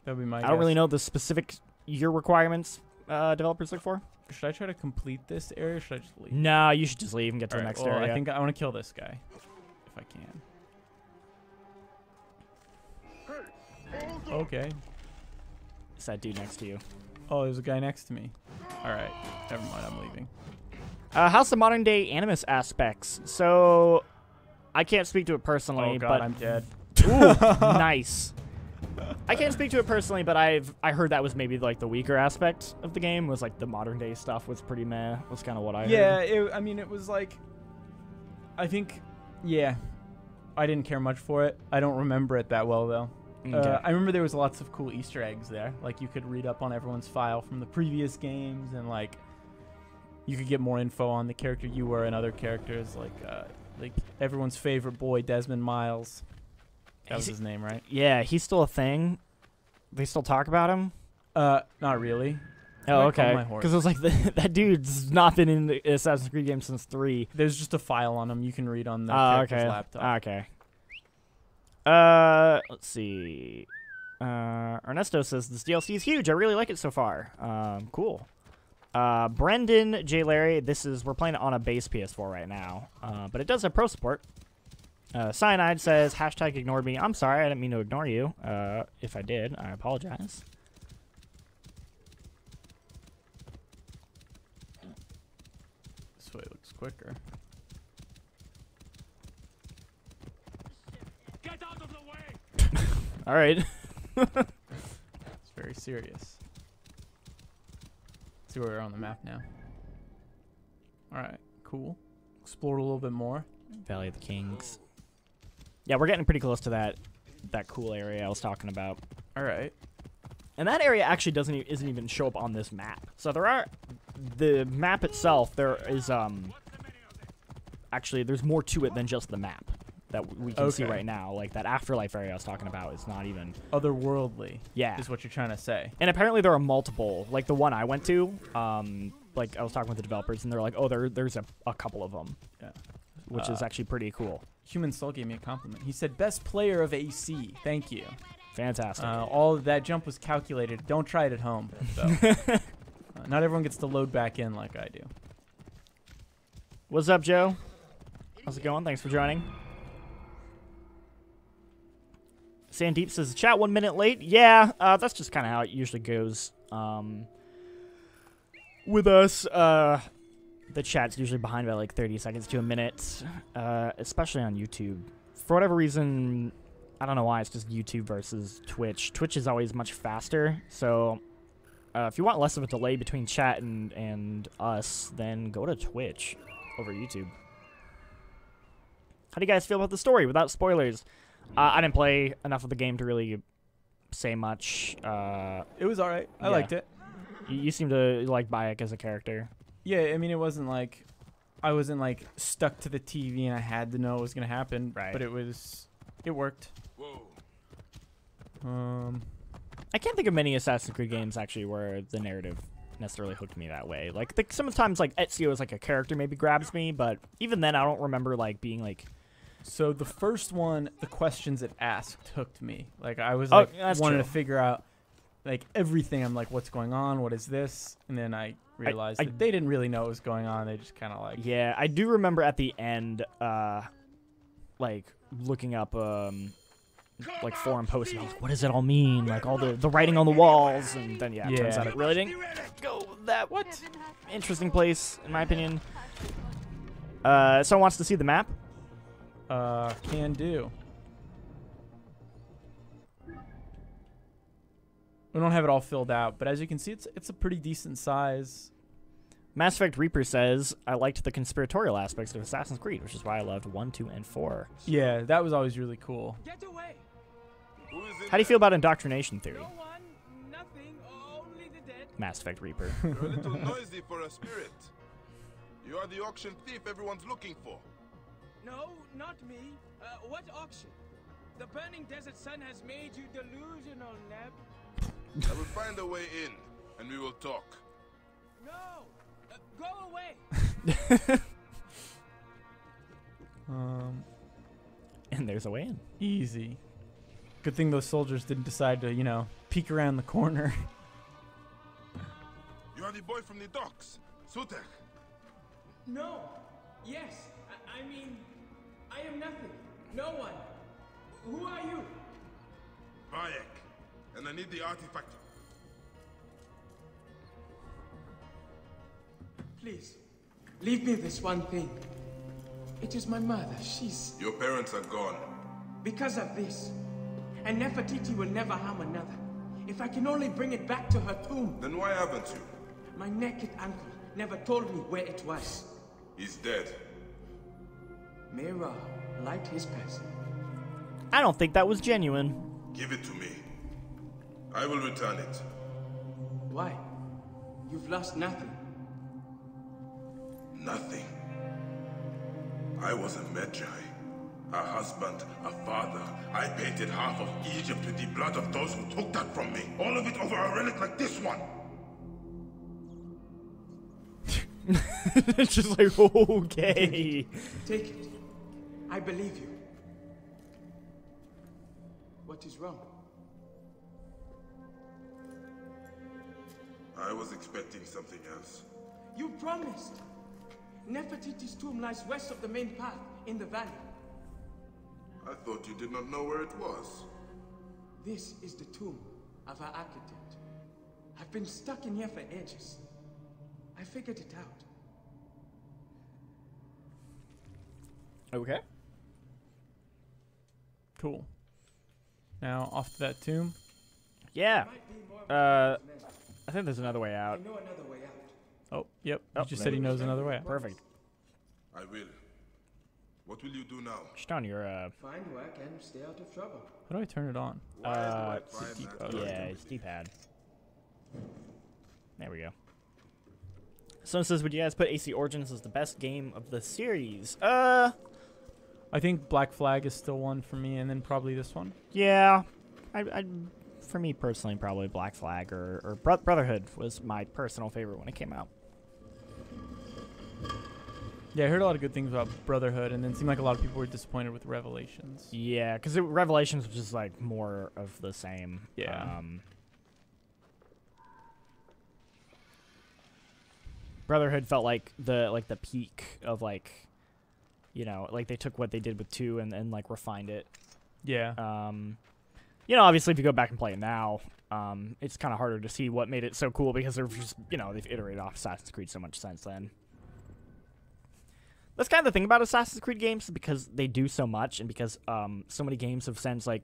that'd be my guess. I don't really know the specific year requirements developers look for. Should I try to complete this area, or should I just leave? No, you should just leave and get to the next area. I think I want to kill this guy if I can. Okay. It's that dude next to you. Oh, there's a guy next to me. All right. Never mind. I'm leaving. How's the modern day Anubis aspects? So, I can't speak to it personally. Oh God, but I'm dead. Ooh, nice. I can't speak to it personally, but I heard that was maybe like the weaker aspect of the game. Was like the modern day stuff was pretty meh. Was kind of what I heard. Yeah. I mean, it was like, I think, yeah, I didn't care much for it. I don't remember it that well though. Okay. I remember there was lots of cool Easter eggs there. Like you could read up on everyone's file from the previous games, and like you could get more info on the character you were and other characters, like everyone's favorite boy, Desmond Miles. That was his name, right? Yeah, he's still a thing. They still talk about him? Not really. Oh, okay. Because it was like that dude's not been in the Assassin's Creed game since 3. There's just a file on him you can read on the character's laptop. Okay. Let's see. Ernesto says this DLC is huge. I really like it so far. Cool. Brendan J. Larry, we're playing it on a base PS4 right now, but it does have pro support. Cyanide says hashtag ignore me. I'm sorry, I didn't mean to ignore you. If I did, I apologize. This way looks quicker. Get out of the way! All right. It's very serious. See where we're on the map now. Alright, cool. Explored a little bit more. Valley of the Kings. Yeah, we're getting pretty close to that cool area I was talking about. Alright. And that area actually isn't even show up on this map. So the map itself, there is actually there's more to it than just the map that we can see right now. Like that afterlife area I was talking about is not even otherworldly. Yeah, is what you're trying to say. And apparently there are multiple. Like the one I went to, like I was talking with the developers, and they're like, oh, there's a couple of them. Yeah, which is actually pretty cool. Human Soul gave me a compliment. He said, "Best player of AC." Thank you. Fantastic. All of that jump was calculated. Don't try it at home, though. Not everyone gets to load back in like I do. What's up, Joe? How's it going? Thanks for joining. Sandeep says, chat 1 minute late. Yeah, that's just kind of how it usually goes with us. The chat's usually behind by like 30 seconds to a minute, especially on YouTube. For whatever reason, I don't know why, it's just YouTube versus Twitch. Twitch is always much faster, so if you want less of a delay between chat and us, then go to Twitch over YouTube. How do you guys feel about the story without spoilers? I didn't play enough of the game to really say much. It was alright. I liked it. You seem to like Bayek as a character. Yeah, I mean, it wasn't like I wasn't like stuck to the TV and I had to know what was gonna happen. Right. But it worked. Whoa. I can't think of many Assassin's Creed games actually where the narrative necessarily hooked me that way. Like sometimes like Ezio as like a character maybe grabs me, but even then I don't remember like being like. So the first one, the questions it asked hooked me. Like I was like wanting to figure out like everything. I'm like, what's going on? What is this? And then I realized that they didn't really know what was going on. They just kind of like. Yeah, I do remember at the end, like looking up like forum posts. And I was like, what does it all mean? Like all the writing on the walls, and then it turns out it really didn't go that interesting place in my opinion. Someone wants to see the map. Can do. We don't have it all filled out, but as you can see, it's a pretty decent size. Mass Effect Reaper says, I liked the conspiratorial aspects of Assassin's Creed, which is why I loved 1, 2, and 4. Yeah, that was always really cool. Get away. How do you feel about indoctrination theory? No one, nothing, only the dead. Mass Effect Reaper. You're a little noisy for a spirit. You are the auction thief everyone's looking for. No, not me. What auction? The burning desert sun has made you delusional, Neb. I will find a way in, and we will talk. No! Go away! And there's a way in. Easy. Good thing those soldiers didn't decide to, peek around the corner. You are the boy from the docks, Sutek. No! Yes! I mean, I am nothing. No one. Who are you? Bayek, and I need the artifact. Please, leave me this one thing. It is my mother. She's... Your parents are gone. Because of this. And Nefertiti will never harm another. If I can only bring it back to her tomb. Then why haven't you? My naked uncle never told me where it was. He's dead. Mira liked his passing. I don't think that was genuine. Give it to me. I will return it. Why? You've lost nothing. Nothing. I was a Magi. A husband, a father. I painted half of Egypt with the blood of those who took that from me. All of it over a relic like this one. It's just like, okay. Take it. I believe you. What is wrong? I was expecting something else. You promised. Nefertiti's tomb lies west of the main path in the valley. I thought you did not know where it was. This is the tomb of our architect. I've been stuck in here for ages. I figured it out. Okay. Cool. Now off to that tomb. Yeah. I think there's another way out. I know another way out. Oh, yep. Oh, He just said he knows another way out. Perfect. I will. What will you do now? Just on your Find work and stay out of trouble. How do I turn it on? it's D- yeah, it's D-pad. There we go. Someone says, would you guys put AC Origins as the best game of the series? I think Black Flag is still one for me, and then probably this one. Yeah. For me personally, probably Black Flag or Brotherhood was my personal favorite when it came out. Yeah, I heard a lot of good things about Brotherhood, and then it seemed like a lot of people were disappointed with Revelations. Yeah, because Revelations was just like more of the same. Yeah. Brotherhood felt like the peak of like, you know, like they took what they did with 2 and like refined it. Yeah. You know, obviously if you go back and play it now, it's kind of harder to see what made it so cool because they're just, you know, they've iterated off Assassin's Creed so much since then. That's kind of the thing about Assassin's Creed games, because they do so much, and because so many games have since like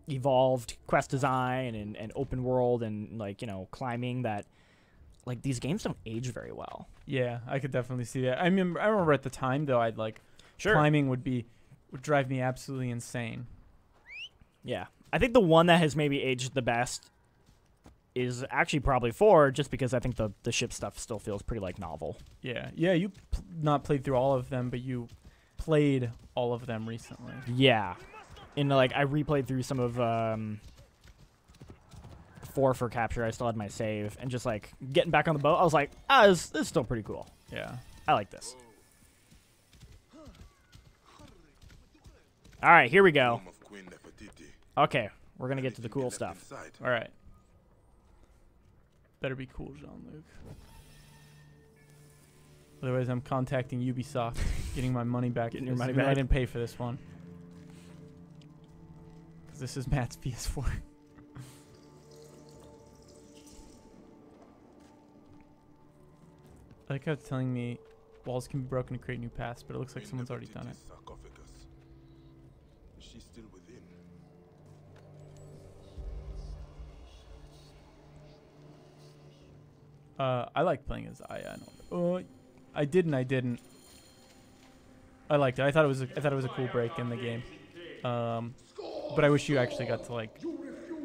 evolved quest design and open world and like, you know, climbing, that like these games don't age very well. Yeah, I could definitely see that. I remember at the time though, I'd like climbing would drive me absolutely insane. Yeah, I think the one that has maybe aged the best is actually probably 4, just because I think the ship stuff still feels pretty like novel. Yeah, you not played through all of them, but you played all of them recently. Yeah, and like I replayed through some of 4 for capture. I still had my save, and just like getting back on the boat, I was like, this is still pretty cool. Yeah, I like this. All right, here we go. Okay, we're gonna get to the cool stuff. All right. Better be cool, Jean-Luc. Otherwise, I'm contacting Ubisoft, getting my money back. Getting your money back. I didn't pay for this one. Because this is Matt's PS4. I like how it's telling me walls can be broken to create new paths, but it looks like someone's already done it. Is she still within? I like playing as Aya. I didn't. I liked it. I thought it was a cool break in the game. But I wish you actually got to like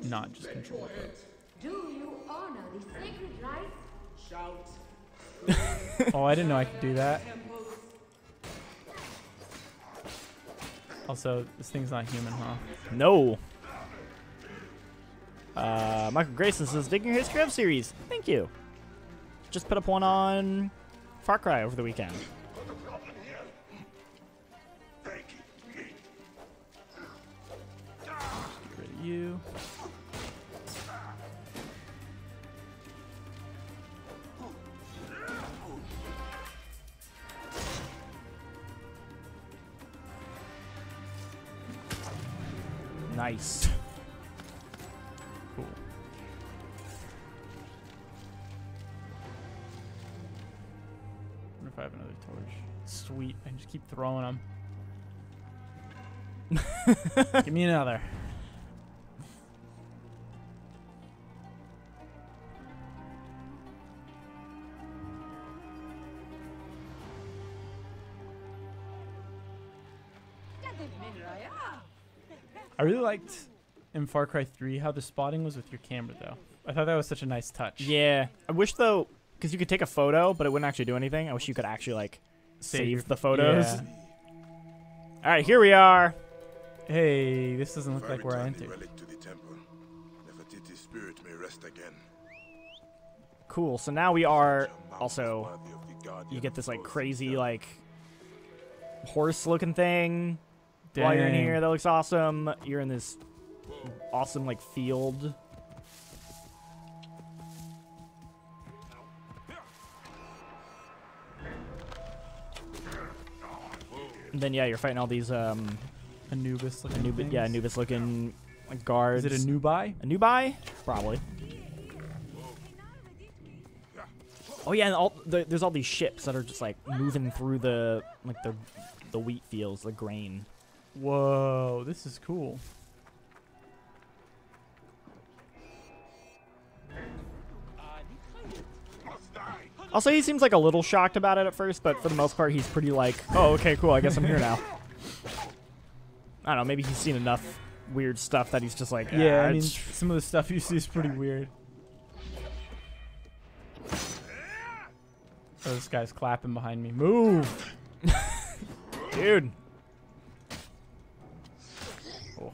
not just control it. Do you honor the sacred rites? Shout. Oh, I didn't know I could do that. Also, this thing's not human, huh? No. Michael Grayson says, digging your History of series. Thank you. Just put up one on Far Cry over the weekend. Get rid of you. Nice. Cool. Wonder if I have another torch. Sweet. I can just keep throwing them. Give me another. I really liked in Far Cry 3 how the spotting was with your camera, though. I thought that was such a nice touch. Yeah. I wish, though, because you could take a photo, but it wouldn't actually do anything. I wish you could actually like save the photos. Yeah. All right, here we are. Hey, this doesn't look like where I entered. To the temple, Nefertiti's spirit may rest again. Cool. So now we are also. You get this like crazy like horse-looking thing. While you're in here, that looks awesome. You're in this awesome like field. And then yeah, you're fighting all these Anubis looking Anubis looking like guards. Is it a Nubai? A Nubai? Probably. Oh yeah, and there's all these ships that are just like moving through the wheat fields, the grain. Whoa, this is cool. Also, he seems like a little shocked about it at first, but for the most part, he's pretty like, oh, okay, cool, I guess I'm here now. I don't know, maybe he's seen enough weird stuff that he's just like, yeah, I mean, some of the stuff you see is pretty weird. Oh, this guy's clapping behind me. Move! Dude. Oh.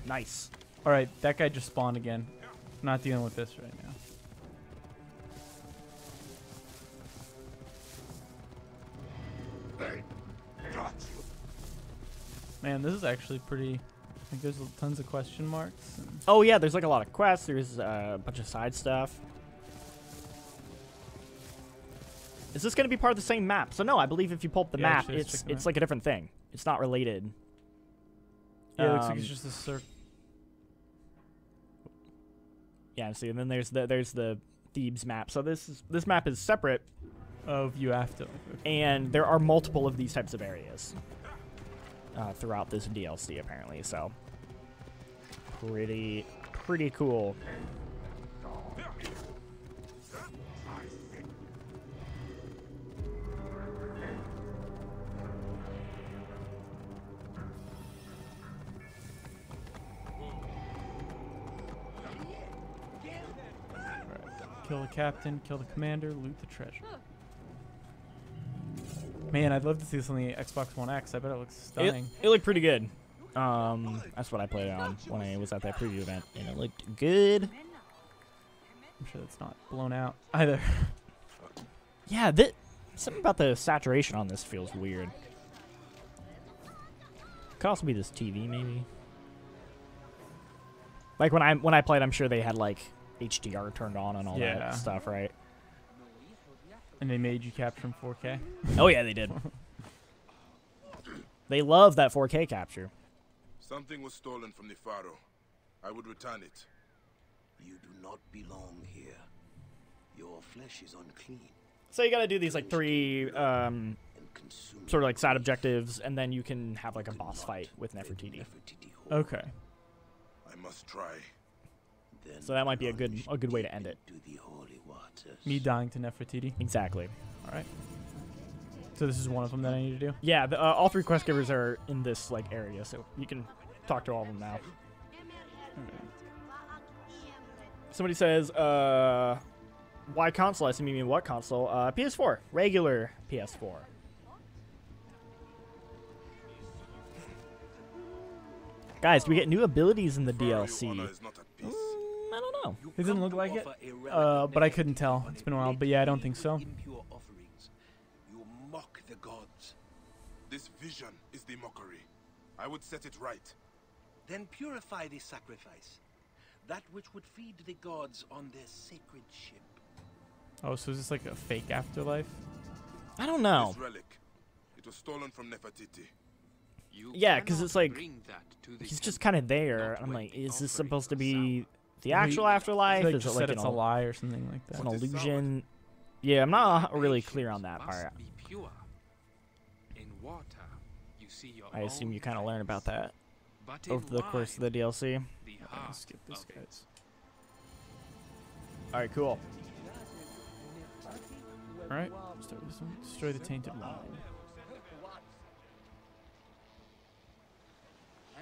Nice. All right, that guy just spawned again. Not dealing with this right now. Man, this is actually pretty. I think there's tons of question marks. Oh yeah, there's like a lot of quests. There's a bunch of side stuff. Is this going to be part of the same map? So no, I believe if you pull up the map, it's like a different thing. It's not related. Yeah, it looks like it's just a circle. Yeah, see, and then there's the Thebes map. So this map is separate of you after. And there are multiple of these types of areas throughout this DLC apparently. So pretty cool. Kill the captain, kill the commander, loot the treasure. Man, I'd love to see this on the Xbox One X. I bet it looks stunning. It looked pretty good. That's what I played on when I was at that preview event, and it looked good. I'm sure that's not blown out either. Yeah, something about the saturation on this feels weird. Could also be this TV, maybe. Like when I played, I'm sure they had like HDR turned on and all that stuff, right? And they made you capture in 4K? Oh yeah, they did. They love that 4K capture. Something was stolen from the Pharaoh. I would return it. You do not belong here. Your flesh is unclean. So you gotta do these like 3 sort of like side objectives, and then you can have like a boss fight with Nefertiti. Okay. I must try. So that might be a good way to end it. Me dying to Nefertiti. Exactly. All right. So this is one of them that I need to do? Yeah, all 3 quest givers are in this like area, so you can talk to all of them now. Somebody says, why console? I assume you mean what console? PS4. Regular PS4. Guys, do we get new abilities in the DLC? I don't know. It didn't look like it, but I couldn't tell. It's been a while, but yeah, I don't think so. You mock the gods. This vision is the mockery. I would set it right. Then purify the sacrifice, that which would feed the gods on their sacred ship. Oh, so is this like a fake afterlife? I don't know. This relic, it was stolen from Nefertiti. Yeah, because it's like he's just kind of there. I'm like, is this supposed to be the actual afterlife? Like is it like it's a lie or something like that? It's an illusion. Yeah, I'm not really clear on that part. I assume you kind of learn about that over the course of the DLC. I'll skip this, guys. All right, cool. All right, start this one. Destroy the tainted wine.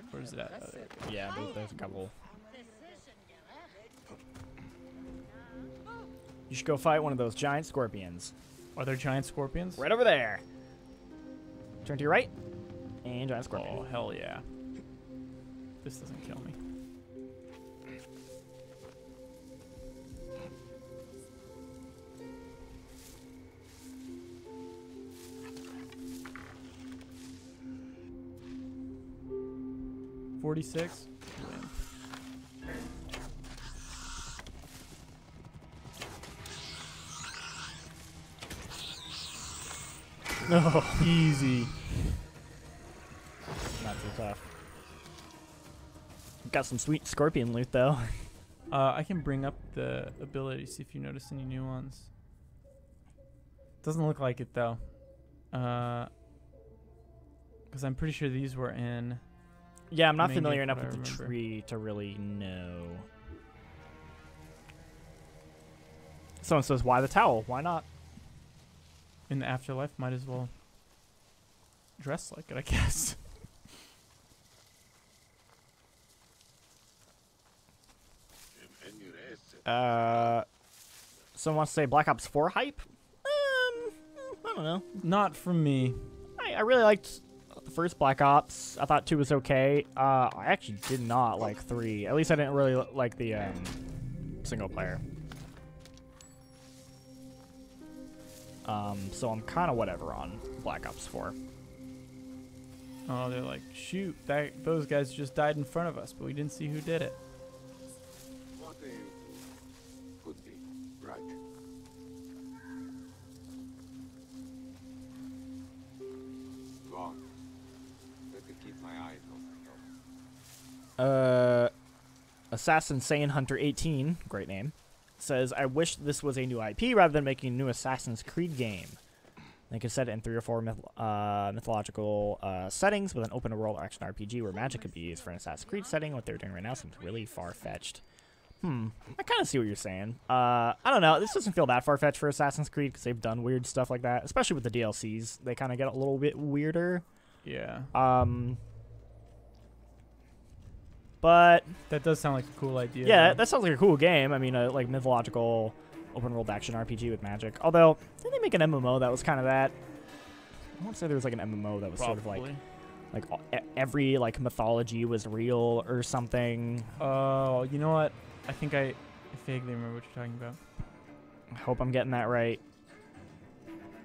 Where's it at? Yeah, there's a couple. You should go fight one of those giant scorpions. Are there giant scorpions? Right over there. Turn to your right. And giant scorpion. Oh, hell yeah. This doesn't kill me. $46. No. Easy. Not too tough. Got some sweet scorpion loot, though. I can bring up the ability, see if you notice any new ones. Doesn't look like it, though. Because I'm pretty sure these were in... Yeah, I'm not familiar enough with the tree to really know. Someone says, why the towel? Why not? In the afterlife, might as well dress like it, I guess. Someone wants to say Black Ops 4 hype? I don't know. Not from me. I really liked the first Black Ops. I thought 2 was okay. I actually did not like 3. At least I didn't really like the single player. So I'm kind of whatever on Black Ops 4. Oh, they're like, shoot, those guys just died in front of us, but we didn't see who did it. What do you could be right. Go on. Let me keep my eyes open. Assassin Saiyan Hunter 18, great name, says, I wish this was a new IP rather than making a new Assassin's Creed game. They could set it in 3 or 4 mythological settings with an open world action RPG where magic could be used for an Assassin's Creed setting. What they're doing right now seems really far-fetched. I kind of see what you're saying. I don't know. This doesn't feel that far-fetched for Assassin's Creed because they've done weird stuff like that, especially with the DLCs. They kind of get a little bit weirder. Yeah. But that does sound like a cool idea. Yeah, though. that sounds like a cool game. I mean, like mythological open world action RPG with magic. Although, didn't they make an MMO that was kind of that? I want to say there was like an MMO that was Probably. sort of like every like mythology was real or something. Oh, you know what? I think I vaguely remember what you're talking about. I hope I'm getting that right.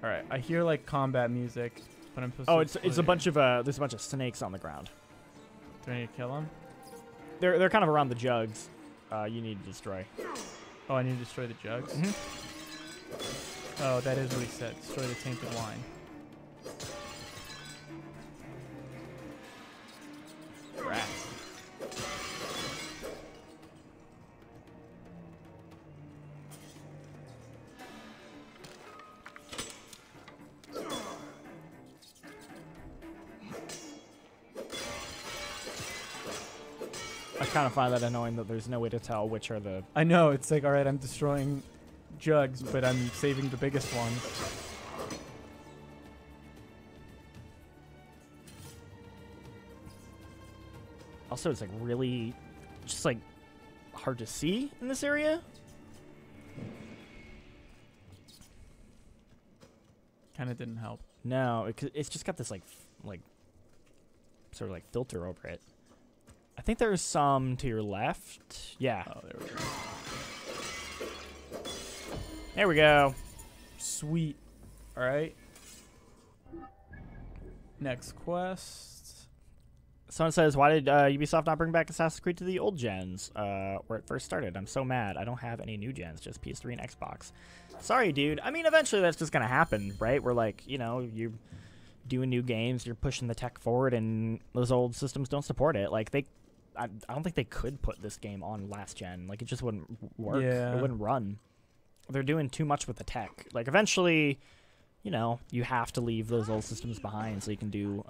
All right, I hear like combat music, but I'm supposed to. Oh, it's a bunch of there's a bunch of snakes on the ground. Do I need to kill them? They're kind of around the jugs. You need to destroy. Oh, I need to destroy the jugs? Oh, that is what he said. Destroy the tainted wine. Rats. I kind of find that annoying that there's no way to tell which are the... I know, it's like, alright, I'm destroying jugs, but I'm saving the biggest one. Also, it's like really just like hard to see in this area. Kind of didn't help. No, it's just got this like sort of like filter over it. I think there's some to your left. Yeah. Oh, there we go. There we go. Sweet. All right. Next quest. Someone says, why did Ubisoft not bring back Assassin's Creed to the old gens where it first started? I'm so mad. I don't have any new gens, just PS3 and Xbox. Sorry, dude. I mean, eventually that's just going to happen, right? We're like, you know, you're doing new games, you're pushing the tech forward, and those old systems don't support it. Like, I don't think they could put this game on last gen. Like, it just wouldn't work. Yeah. It wouldn't run. They're doing too much with the tech. Like, eventually, you know, you have to leave those old systems behind so you can do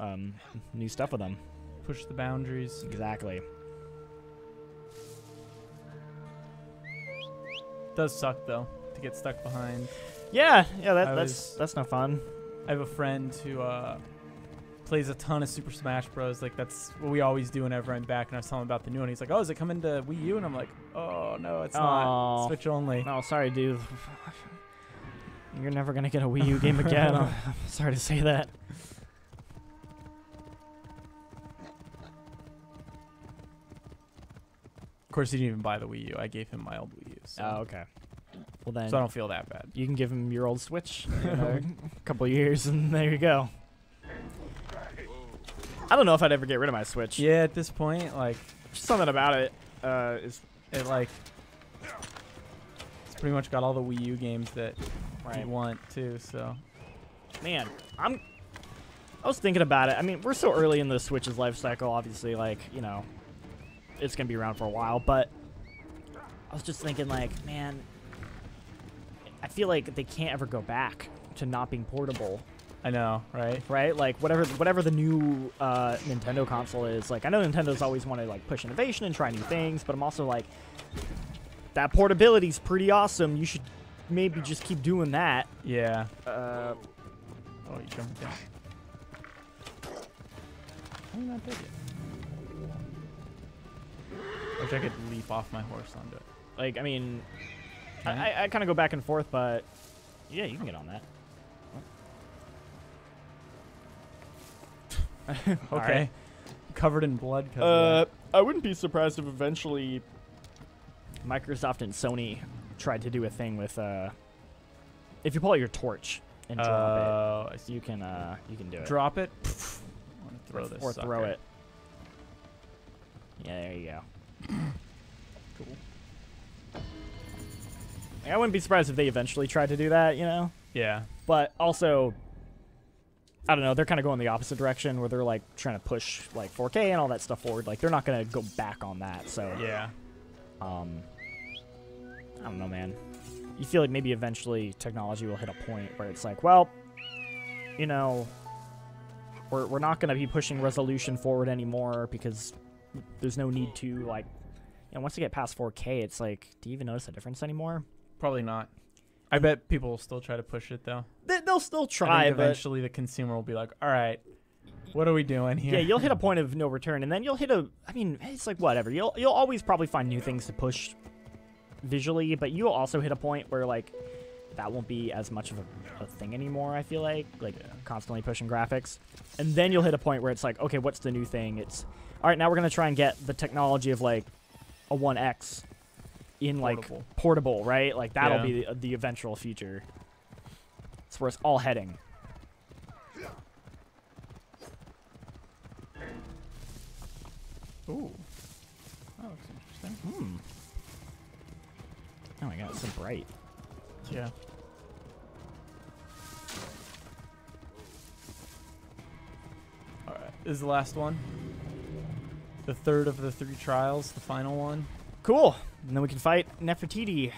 new stuff with them. Push the boundaries. Exactly. Does suck, though, to get stuck behind. Yeah, that's no fun. I have a friend who plays a ton of Super Smash Bros. Like, that's what we always do whenever I'm back. And I was telling him about the new one. He's like, oh, is it coming to Wii U? And I'm like, oh, no, it's not. Switch only. Oh, sorry, dude. You're never going to get a Wii U game again. I'm sorry to say that. Of course, he didn't even buy the Wii U. I gave him my old Wii U. So. Oh, okay. Well, then. So I don't feel that bad. You can give him your old Switch in a couple of years, and there you go. I don't know if I'd ever get rid of my Switch. Yeah, at this point, like. Just something about it is. It, like. It's pretty much got all the Wii U games that you want, too, so. Man, I was thinking about it. I mean, we're so early in the Switch's life cycle, obviously, like, you know. It's going to be around for a while, but I was just thinking, like, man, I feel like they can't ever go back to not being portable. I know, right? Right? Like, whatever the new Nintendo console is, like, I know Nintendo's always want to, like, push innovation and try new things, but I'm also like, that portability's pretty awesome. You should maybe just keep doing that. Yeah. Oh, you jumped down. How are you not dead yet? I wish I could leap off my horse onto it. Like, I mean, I kind of go back and forth, but yeah, you can get on that. Okay. Right. Covered in blood. I wouldn't be surprised if eventually Microsoft and Sony tried to do a thing with if you pull out your torch and drop it, you can do it. Drop it. Throw this or throw it. Yeah, there you go. Cool. I wouldn't be surprised if they eventually tried to do that, you know? Yeah. But also, I don't know, they're kind of going the opposite direction where they're like trying to push like 4K and all that stuff forward. Like they're not going to go back on that. So yeah. I don't know, man. You feel like maybe eventually technology will hit a point where it's like, well, you know, we're not going to be pushing resolution forward anymore because there's no need to, like, you know, once you get past 4K, it's like, do you even notice a difference anymore? Probably not. I bet people will still try to push it, though. They'll still try, but eventually the consumer will be like, all right, what are we doing here? Yeah, you'll hit a point of no return, and then you'll hit I mean, it's like whatever. You'll always probably find new things to push visually, but you'll also hit a point where, like, that won't be as much of a thing anymore, I feel like constantly pushing graphics. And then you'll hit a point where it's like, okay, what's the new thing? It's, all right, now we're going to try and get the technology of, like, a 1X in, like, portable, right? Like, that'll be the eventual future. That's where it's all heading. Ooh. That looks interesting. Oh my god, it's so bright. Yeah. Alright, this is the last one. The third of the 3 trials, the final one. Cool. And then we can fight Nefertiti.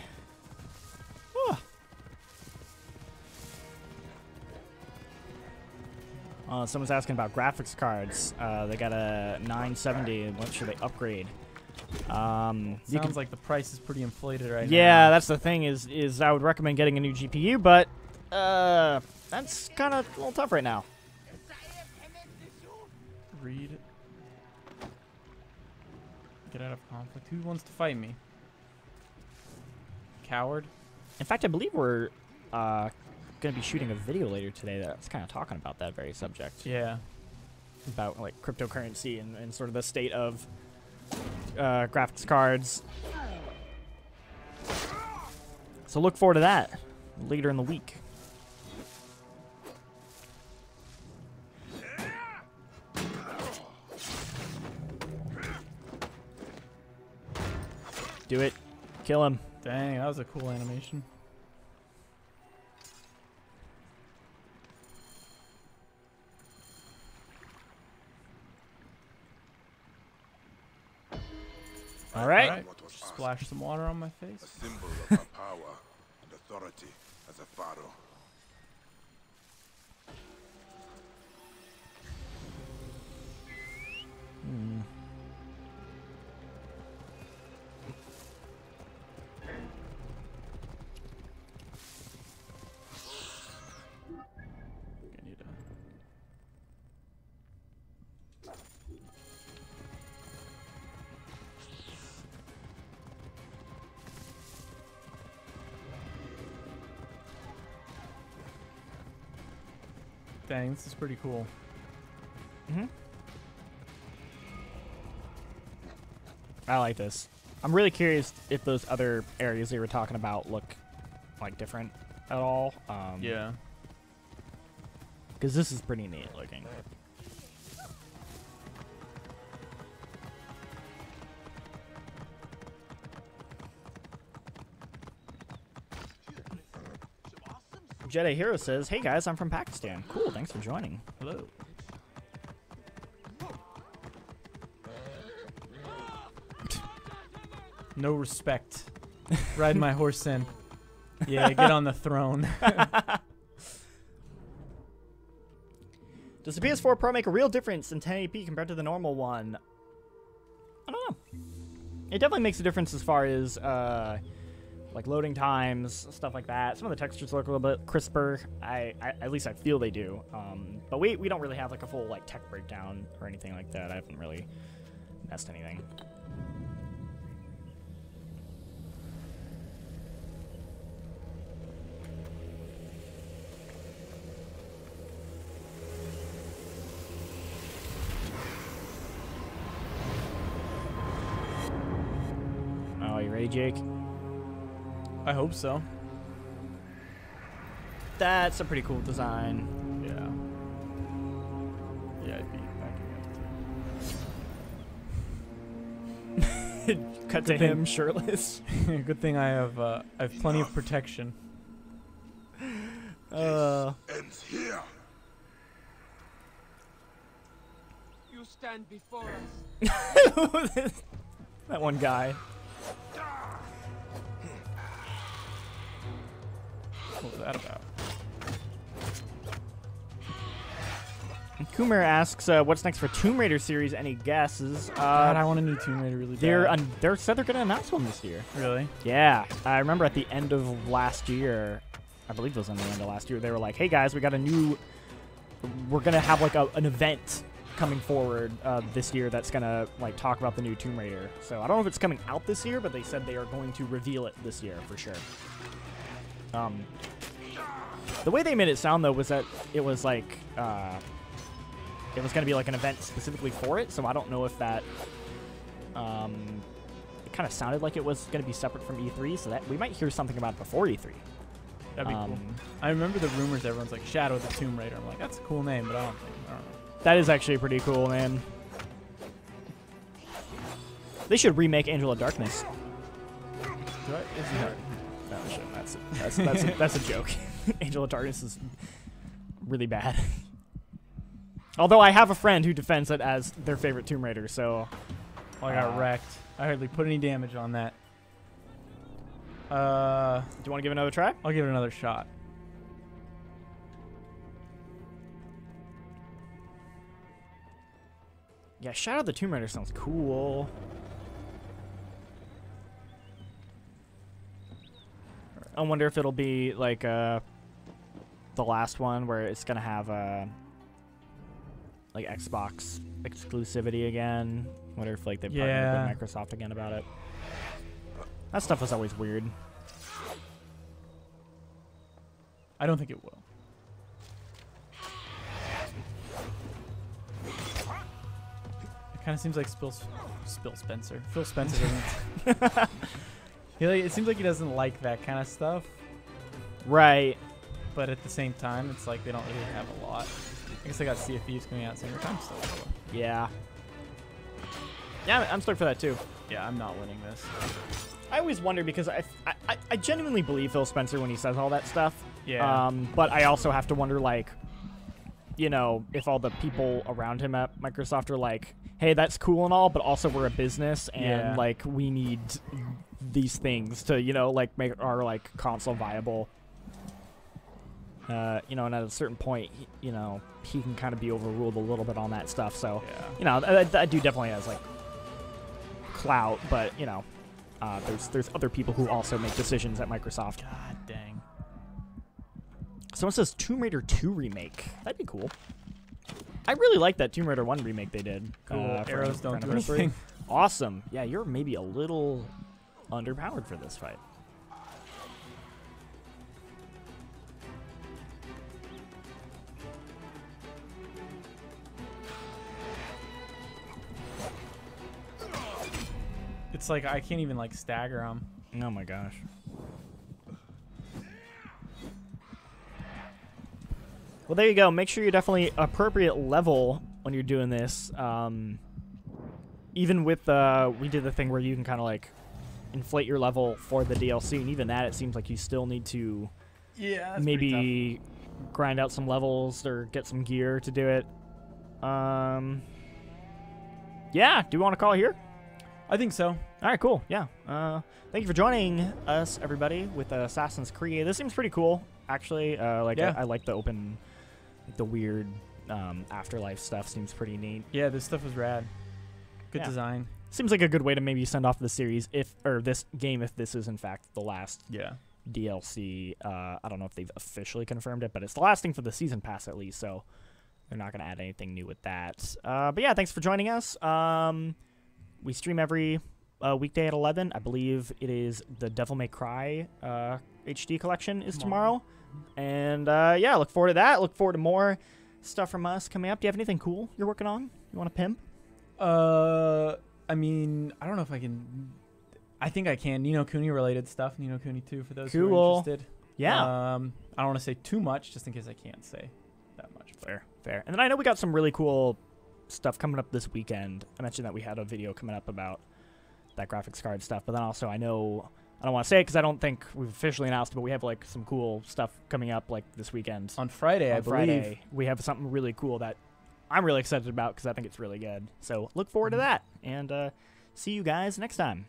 Someone's asking about graphics cards. They got a 970. What should they upgrade? Sounds like the price is pretty inflated right now. Yeah, that's the thing is I would recommend getting a new GPU, but that's kind of a little tough right now. Read. Get out of conflict. Who wants to fight me? Coward? In fact, I believe we're going to be shooting a video later today that's kind of talking about that very subject. Yeah. About, like, cryptocurrency and sort of the state of graphics cards. So look forward to that later in the week. Do it. Kill him. Dang, that was a cool animation. All right. Splash some water on my face. A symbol of her power and authority as a pharaoh. Dang, this is pretty cool. Mm-hmm. I like this. I'm really curious if those other areas they were talking about look like different at all. Yeah. Because this is pretty neat looking. Jedi Hero says, "Hey guys, I'm from Pakistan. Cool, thanks for joining." Hello. No respect. Ride my horse in. Yeah, get on the throne. Does the PS4 Pro make a real difference in 1080p compared to the normal one? I don't know. It definitely makes a difference as far as like loading times, stuff like that. Some of the textures look a little bit crisper. At least I feel they do. But we don't really have like a full like tech breakdown or anything like that. I haven't really messed anything. Oh, you ready, Jake? I hope so. That's a pretty cool design. Yeah. Yeah, I'd be backing it. Cut to him shirtless. Good thing I have plenty of protection. Ends here. You stand before us. That one guy. What was that about? Coomer asks, "What's next for Tomb Raider series? Any guesses?" God, I want a new Tomb Raider really bad. They're said they're gonna announce one this year. Really? Yeah, I remember at the end of last year, I believe it was on the end of last year. They were like, "Hey guys, we're gonna have like an event coming forward this year that's gonna like talk about the new Tomb Raider." So I don't know if it's coming out this year, but they said they are going to reveal it this year for sure. The way they made it sound though was that it was like it was going to be like an event specifically for it, so I don't know if that it kind of sounded like it was going to be separate from E3, so that we might hear something about it before E3. That'd be cool. I remember the rumors. Everyone's like Shadow of the Tomb Raider. I'm like, that's a cool name, but I don't know. That is actually pretty cool, man. They should remake Angel of Darkness. That's a joke. Angel of Darkness is really bad. Although I have a friend who defends it as their favorite Tomb Raider, so... I got wrecked. I hardly put any damage on that. Do you want to give it another try? I'll give it another shot. Yeah, Shadow of the Tomb Raider sounds cool. I wonder if it'll be like the last one where it's gonna have like Xbox exclusivity again. Wonder if like they partnered with Microsoft again about it. That stuff was always weird. I don't think it will. It kind of seems like Phil Spencer. Phil Spencer doesn't. It seems like he doesn't like that kind of stuff. Right. But at the same time, it's like they don't really have a lot. I guess I got Sea of Thieves coming out at the same time still. Yeah. Yeah, I'm stoked for that too. Yeah, I'm not winning this. I always wonder because I genuinely believe Phil Spencer when he says all that stuff. Yeah. But I also have to wonder, like, you know, if all the people around him at Microsoft are like, hey, that's cool and all, but also we're a business and like we need these things to, you know, like make our like console viable. You know, and at a certain point, you know, he can kind of be overruled a little bit on that stuff. So, you know, that dude definitely has like clout, but you know, there's other people who also make decisions at Microsoft. God dang. Someone says Tomb Raider 2 remake. That'd be cool. I really like that Tomb Raider 1 remake they did. Cool. Arrows don't do anything. Awesome. Yeah, you're maybe a little underpowered for this fight. It's like I can't even like stagger them. Oh my gosh. Well, there you go. Make sure you're definitely appropriate level when you're doing this. Even with we did the thing where you can kind of like inflate your level for the DLC, and even that, it seems like you still need to maybe grind out some levels or get some gear to do it. Yeah, do you want to call here? I think so. All right, cool. Yeah. Thank you for joining us, everybody, with Assassin's Creed. This seems pretty cool, actually. I like the open, like the weird afterlife stuff. Seems pretty neat. Yeah, this stuff was rad. Good design. Seems like a good way to maybe send off the series this game if this is in fact the last DLC. I don't know if they've officially confirmed it, but it's the last thing for the season pass at least, so they're not going to add anything new with that. But yeah, thanks for joining us. We stream every weekday at 11. I believe it is the Devil May Cry HD collection is tomorrow. And yeah, look forward to that. Look forward to more stuff from us coming up. Do you have anything cool you're working on? You want to pimp? I mean, I don't know if I can. I think I can. Ni no Kuni related stuff. Ni no Kuni 2 for those who are interested. Yeah. I don't want to say too much just in case I can't say that much. Fair. And then I know we got some really cool stuff coming up this weekend. I mentioned that we had a video coming up about that graphics card stuff, but then also I know, I don't want to say it because I don't think we've officially announced it, but we have like some cool stuff coming up like this weekend. On Friday, I believe. We have something really cool that I'm really excited about because I think it's really good. So look forward to that, and see you guys next time.